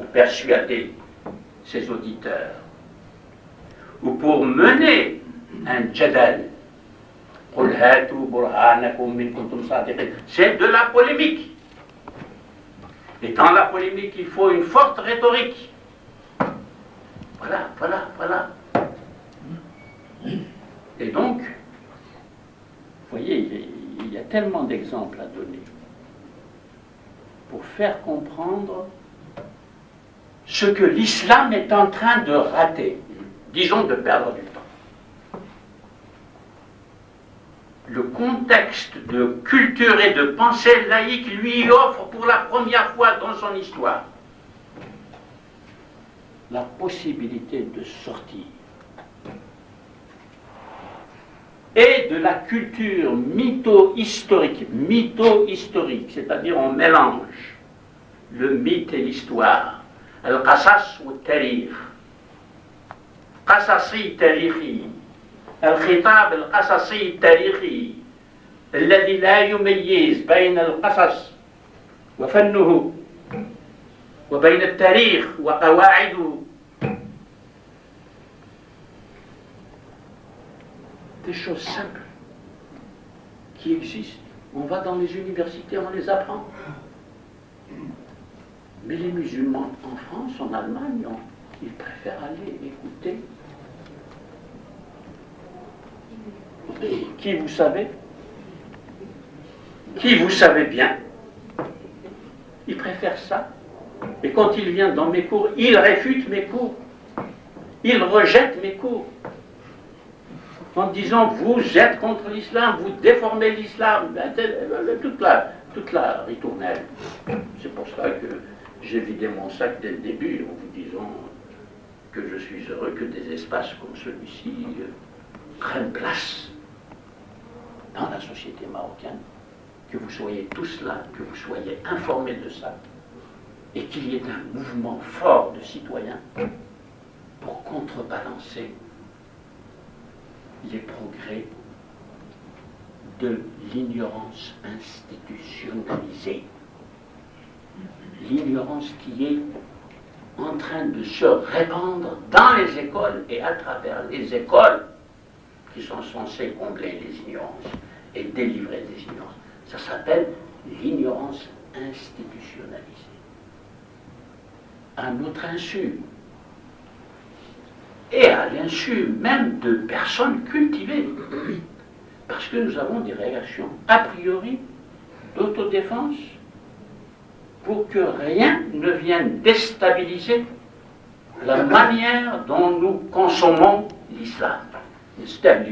persuader ses auditeurs, ou pour mener un jadal. C'est de la polémique. Et dans la polémique, il faut une forte rhétorique. Voilà. Et donc, vous voyez, il y a tellement d'exemples à donner pour faire comprendre ce que l'islam est en train de rater, disons de perdre du temps. Le contexte de culture et de pensée laïque lui offre pour la première fois dans son histoire la possibilité de sortir et de la culture mytho-historique, c'est-à-dire on mélange le mythe et l'histoire. Al-Qasas ou Tarikh. Qasasi Tarikhi. Al-Khitab al-Qasasi Tarikhi. الذي لا يميز بين القصص وفنه وبين التاريخ وقواعده. Des choses simples qui existent. On va dans les universités, on les apprend. Mais les musulmans en France, en Allemagne, ils préfèrent aller écouter. Et qui vous savez bien, ils préfèrent ça. Et quand il vient dans mes cours, il réfute mes cours. Il rejette mes cours. En disant, vous êtes contre l'islam, vous déformez l'islam, toute la ritournelle. C'est pour ça que j'ai vidé mon sac dès le début en vous disant que je suis heureux que des espaces comme celui-ci prennent place dans la société marocaine, que vous soyez tous là, que vous soyez informés de ça, et qu'il y ait un mouvement fort de citoyens pour contrebalancer les progrès de l'ignorance institutionnalisée. L'ignorance qui est en train de se répandre dans les écoles et à travers les écoles qui sont censées combler les ignorances et délivrer des ignorances. Ça s'appelle l'ignorance institutionnalisée. À notre insu, et à l'insu même de personnes cultivées, parce que nous avons des réactions a priori d'autodéfense pour que rien ne vienne déstabiliser la manière dont nous consommons l'islam. l'islam.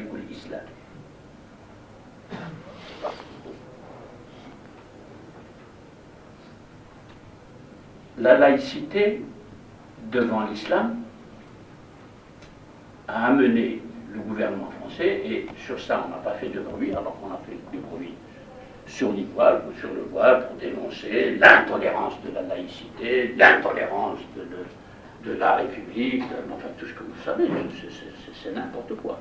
La laïcité devant l'islam a amené le gouvernement français, et sur ça on n'a pas fait de bruit alors qu'on a fait du bruit sur l'Ivoire ou sur le voile pour dénoncer l'intolérance de la laïcité, l'intolérance de la République, enfin tout ce que vous savez, c'est n'importe quoi.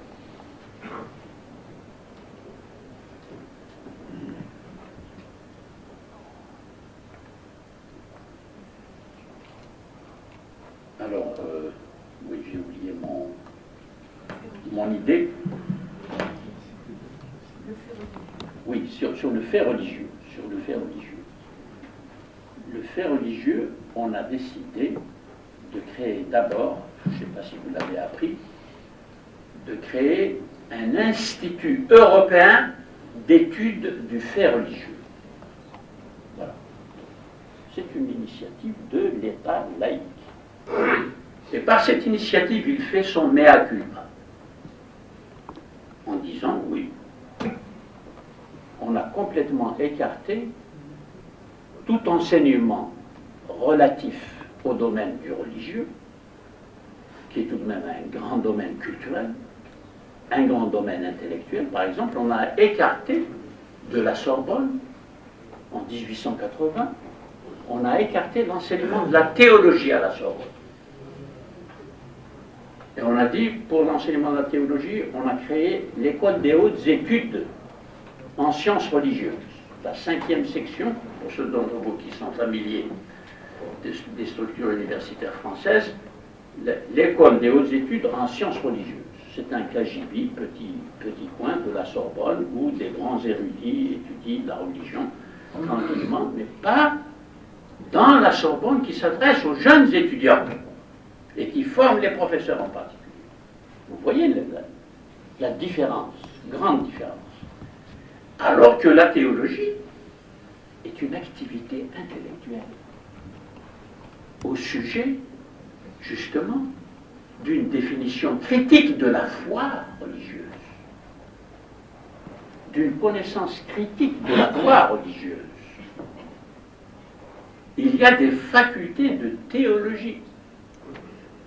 Alors, oui, j'ai oublié mon idée. Oui, sur le fait religieux. Sur le fait religieux. Le fait religieux, on a décidé de créer d'abord, je ne sais pas si vous l'avez appris, de créer un institut européen d'études du fait religieux. Voilà. C'est une initiative de l'État laïque. Et par cette initiative, il fait son mea culpa, en disant oui, on a complètement écarté tout enseignement relatif au domaine du religieux, qui est tout de même un grand domaine culturel, un grand domaine intellectuel. Par exemple, on a écarté de la Sorbonne, en 1880, on a écarté l'enseignement de la théologie à la Sorbonne. Et on a dit, pour l'enseignement de la théologie, on a créé l'école des hautes études en sciences religieuses. La 5e section, pour ceux d'entre vous qui sont familiers des structures universitaires françaises, l'école des hautes études en sciences religieuses. C'est un KGB, petit coin de la Sorbonne, où des grands érudits étudient la religion tranquillement, mais pas dans la Sorbonne qui s'adresse aux jeunes étudiants et qui forment les professeurs en particulier. Vous voyez la différence, grande différence. Alors que la théologie est une activité intellectuelle au sujet, justement, d'une définition critique de la foi religieuse, d'une connaissance critique de la foi religieuse. Il y a des facultés de théologie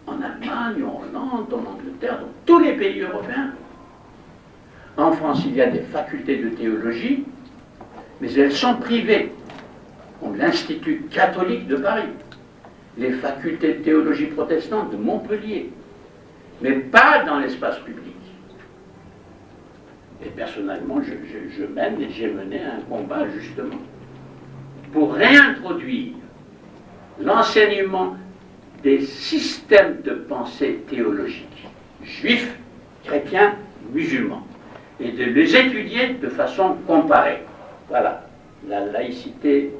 en Allemagne, en Hollande, en Angleterre, dans tous les pays européens. En France, il y a des facultés de théologie, mais elles sont privées, comme l'Institut catholique de Paris, les facultés de théologie protestante de Montpellier, mais pas dans l'espace public. Et personnellement, je mène et j'ai mené un combat justement pour réintroduire l'enseignement des systèmes de pensée théologique, juifs, chrétiens, musulmans, et de les étudier de façon comparée. Voilà, la laïcité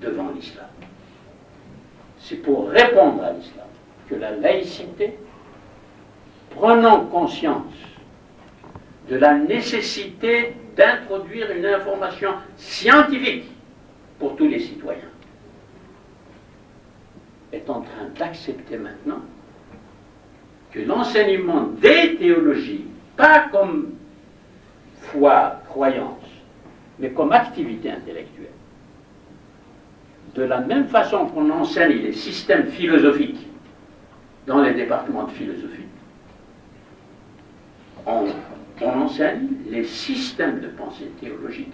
devant l'islam. C'est pour répondre à l'islam que la laïcité, prenant conscience de la nécessité d'introduire une information scientifique pour tous les citoyens, est en train d'accepter maintenant que l'enseignement des théologies, pas comme foi, croyance, mais comme activité intellectuelle, de la même façon qu'on enseigne les systèmes philosophiques dans les départements de philosophie, on enseigne les systèmes de pensée théologique.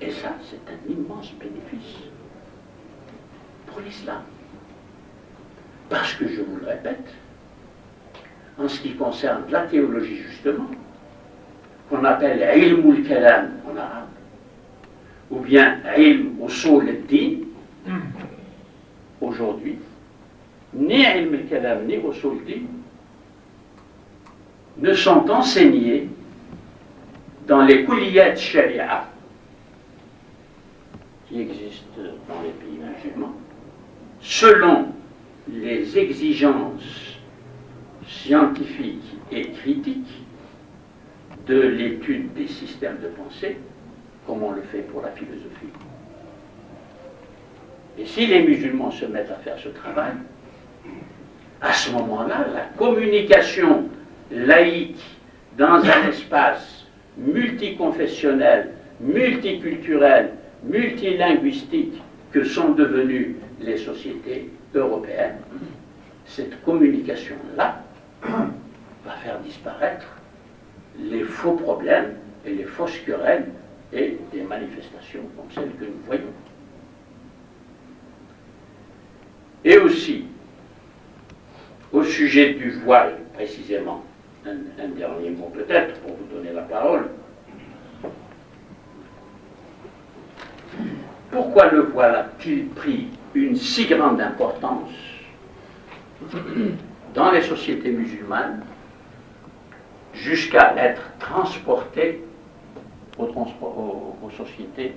Et ça, c'est un immense bénéfice pour l'islam. Parce que, je vous le répète, en ce qui concerne la théologie justement, qu'on appelle ilm al-kalam en arabe, ou bien ilm usul al-din, aujourd'hui, ni ilm al-kalam ni usul al-din ne sont enseignés dans les kulliyat sharia qui existent dans les pays musulmans, selon les exigences scientifiques et critiques de l'étude des systèmes de pensée, comme on le fait pour la philosophie. Et si les musulmans se mettent à faire ce travail, à ce moment-là, la communication laïque dans un espace multiconfessionnel, multiculturel, multilinguistique que sont devenues les sociétés européennes, cette communication-là va faire disparaître les faux problèmes et les fausses querelles et des manifestations comme celles que nous voyons. Et aussi, au sujet du voile, précisément, un dernier mot peut-être pour vous donner la parole. Pourquoi le voile a-t-il pris une si grande importance dans les sociétés musulmanes jusqu'à être transporté aux sociétés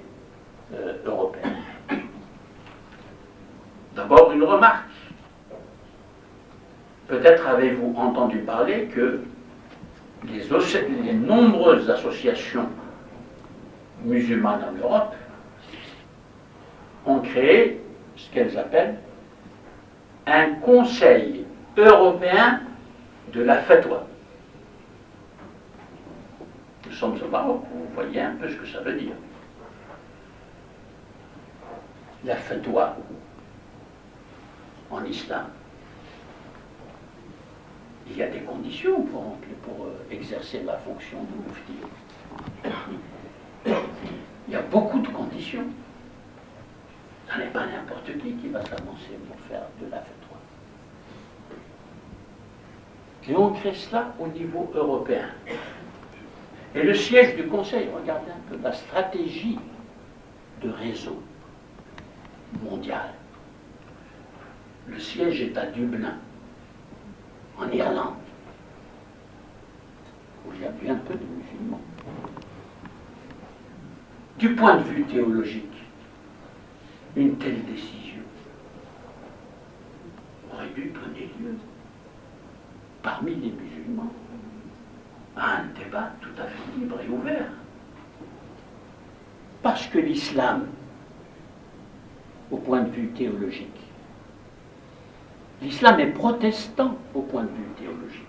européennes? D'abord, une remarque. Peut-être avez-vous entendu parler que les nombreuses associations musulmanes en Europe ont créé ce qu'elles appellent un Conseil européen de la fatwa. Nous sommes au Maroc, vous voyez un peu ce que ça veut dire. La fatwa en islam, il y a des conditions pour exercer la fonction de mufti. Il y a beaucoup de conditions. Ce n'est pas n'importe qui va s'avancer pour faire de la fatwa. Et on crée cela au niveau européen. Et le siège du Conseil, regardez un peu la stratégie de réseau mondial. Le siège est à Dublin, en Irlande, où il y a bien peu de musulmans. Du point de vue théologique, une telle décision aurait dû donner lieu, parmi les musulmans, à un débat tout à fait libre et ouvert. Parce que l'islam, au point de vue théologique, l'islam est protestant au point de vue théologique.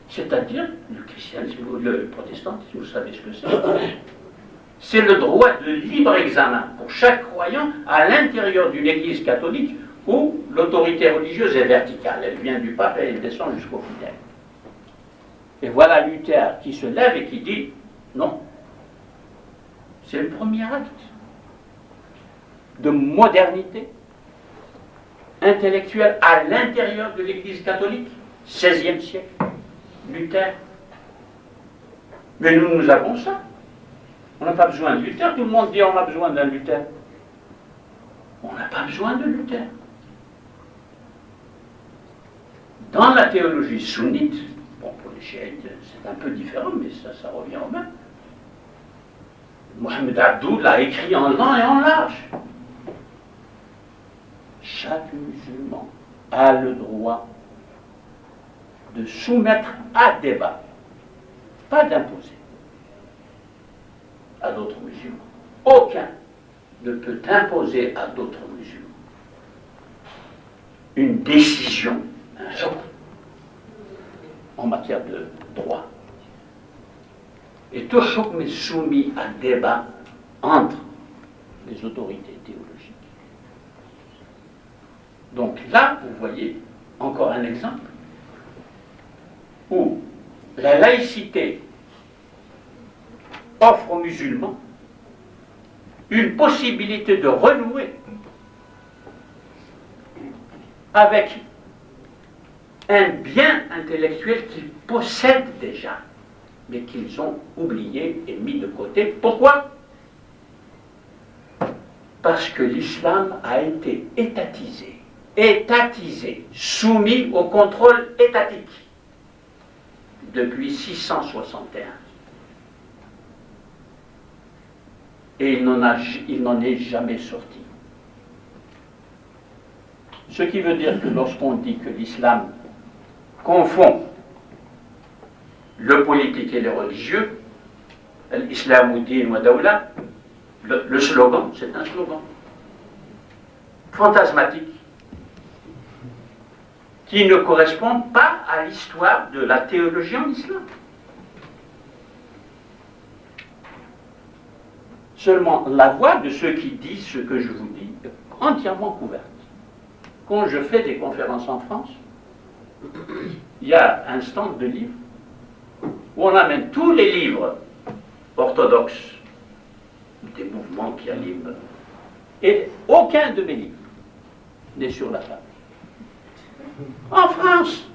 C'est-à-dire, le christianisme, le protestantisme, vous savez ce que c'est. C'est le droit de libre examen pour chaque croyant à l'intérieur d'une église catholique où l'autorité religieuse est verticale. Elle vient du pape et elle descend jusqu'au fidèle. Et voilà Luther qui se lève et qui dit non. C'est le premier acte de modernité intellectuelle à l'intérieur de l'Église catholique, 16e siècle, Luther. Mais nous avons ça. On n'a pas besoin de Luther. Tout le monde dit on a besoin d'un Luther. On n'a pas besoin de Luther. Dans la théologie sunnite, bon, pour les chiites, c'est un peu différent, mais ça revient au même. Mohamed Abdoul l'a écrit en long et en large. Chaque musulman a le droit de soumettre à débat, pas d'imposer à d'autres musulmans. Aucun ne peut imposer à d'autres musulmans une décision, un hukm, en matière de droit. Et tout hukm est soumis à débat entre les autorités théologiques. Donc là, vous voyez encore un exemple où la laïcité offre aux musulmans une possibilité de renouer avec un bien intellectuel qu'ils possèdent déjà, mais qu'ils ont oublié et mis de côté. Pourquoi ? Parce que l'islam a été étatisé, soumis au contrôle étatique depuis 661. Et il n'en est jamais sorti. Ce qui veut dire que lorsqu'on dit que l'islam confond le politique et le religieux, l'islam din wa dawla, le slogan, c'est un slogan fantasmatique qui ne correspond pas à l'histoire de la théologie en islam. Seulement, la voix de ceux qui disent ce que je vous dis est entièrement couverte. Quand je fais des conférences en France, il y a un stand de livres où on amène tous les livres orthodoxes, des mouvements qui animent. Et aucun de mes livres n'est sur la femme. En France,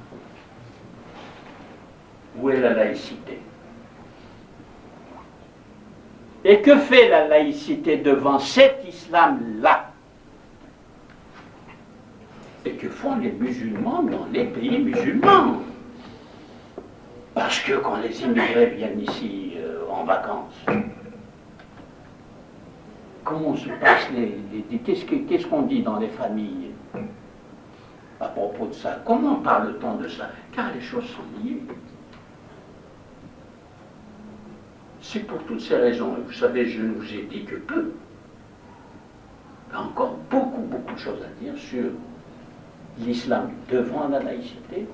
où est la laïcité? Et que fait la laïcité devant cet islam-là? Et que font les musulmans dans les pays musulmans? Parce que quand les immigrés viennent ici en vacances, comment se passent qu'est-ce qu'on dit dans les familles à propos de ça? Comment parle-t-on de ça? Car les choses sont liées. C'est pour toutes ces raisons, et vous savez, je ne vous ai dit que peu. Il y a encore beaucoup de choses à dire sur l'islam devant la laïcité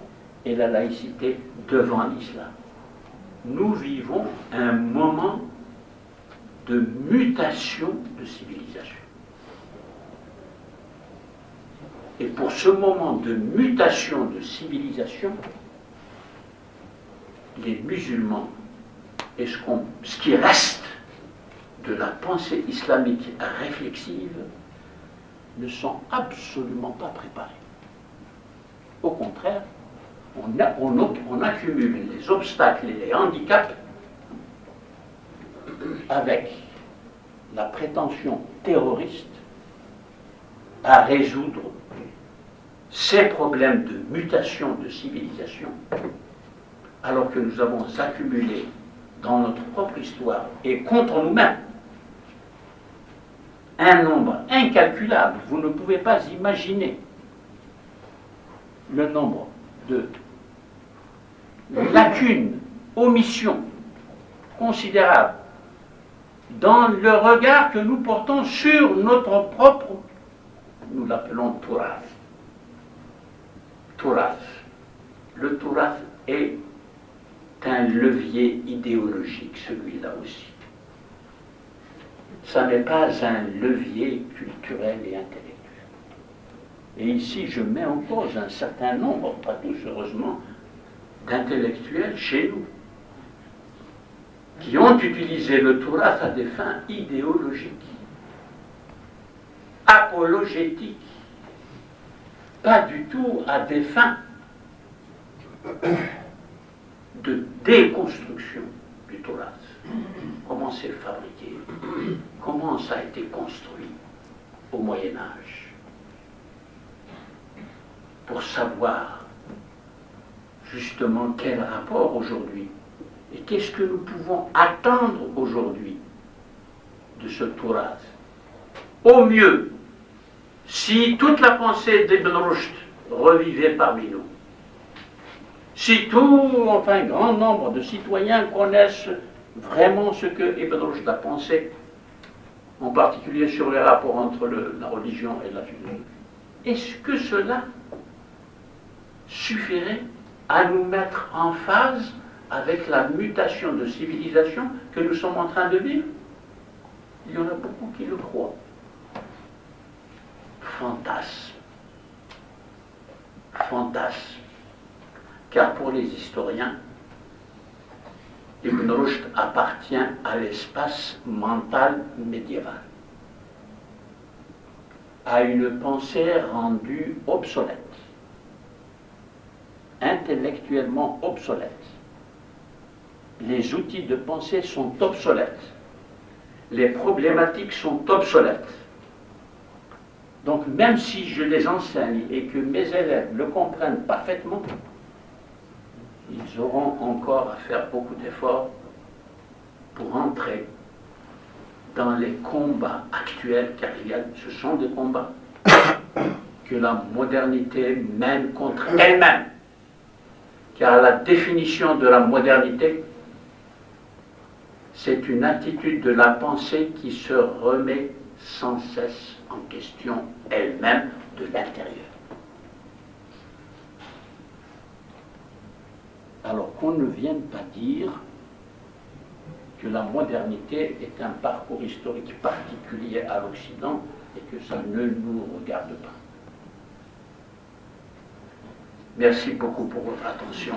et la laïcité devant l'islam. Nous vivons un moment de mutation de civilisation. Et pour ce moment de mutation de civilisation, les musulmans et ce qui reste de la pensée islamique réflexive ne sont absolument pas préparés. Au contraire, on accumule les obstacles et les handicaps avec la prétention terroriste à résoudre ces problèmes de mutation de civilisation, alors que nous avons accumulé dans notre propre histoire et contre nous-mêmes un nombre incalculable. Vous ne pouvez pas imaginer le nombre de lacunes, omissions considérables dans le regard que nous portons sur notre propre, nous l'appelons Turath. Turath. Le Turath est un levier idéologique, celui-là aussi. Ça n'est pas un levier culturel et intellectuel. Et ici, je mets en cause un certain nombre, pas tous heureusement, d'intellectuels chez nous, qui ont utilisé le Turath à des fins idéologiques, apologétiques, pas du tout à des fins de déconstruction du Turath. Comment c'est fabriqué, comment ça a été construit au Moyen-Âge, pour savoir justement quel rapport aujourd'hui et qu'est-ce que nous pouvons attendre aujourd'hui de ce Turath. Au mieux, si toute la pensée d'Ibn Rushd revivait parmi nous, si un grand nombre de citoyens connaissent vraiment ce que Ibn Rushd a pensé, en particulier sur les rapports entre la religion et la philosophie, est-ce que cela suffirait à nous mettre en phase avec la mutation de civilisation que nous sommes en train de vivre? Il y en a beaucoup qui le croient. Fantasme. Fantasme. Car pour les historiens, Ibn Rushd appartient à l'espace mental médiéval, à une pensée rendue obsolète, intellectuellement obsolète. Les outils de pensée sont obsolètes, les problématiques sont obsolètes. Donc même si je les enseigne et que mes élèves le comprennent parfaitement, ils auront encore à faire beaucoup d'efforts pour entrer dans les combats actuels, car ce sont des combats que la modernité mène contre elle-même. Car la définition de la modernité, c'est une attitude de la pensée qui se remet sans cesse en question elle-même de l'intérieur. Alors qu'on ne vienne pas dire que la modernité est un parcours historique particulier à l'Occident et que ça ne nous regarde pas. Merci beaucoup pour votre attention.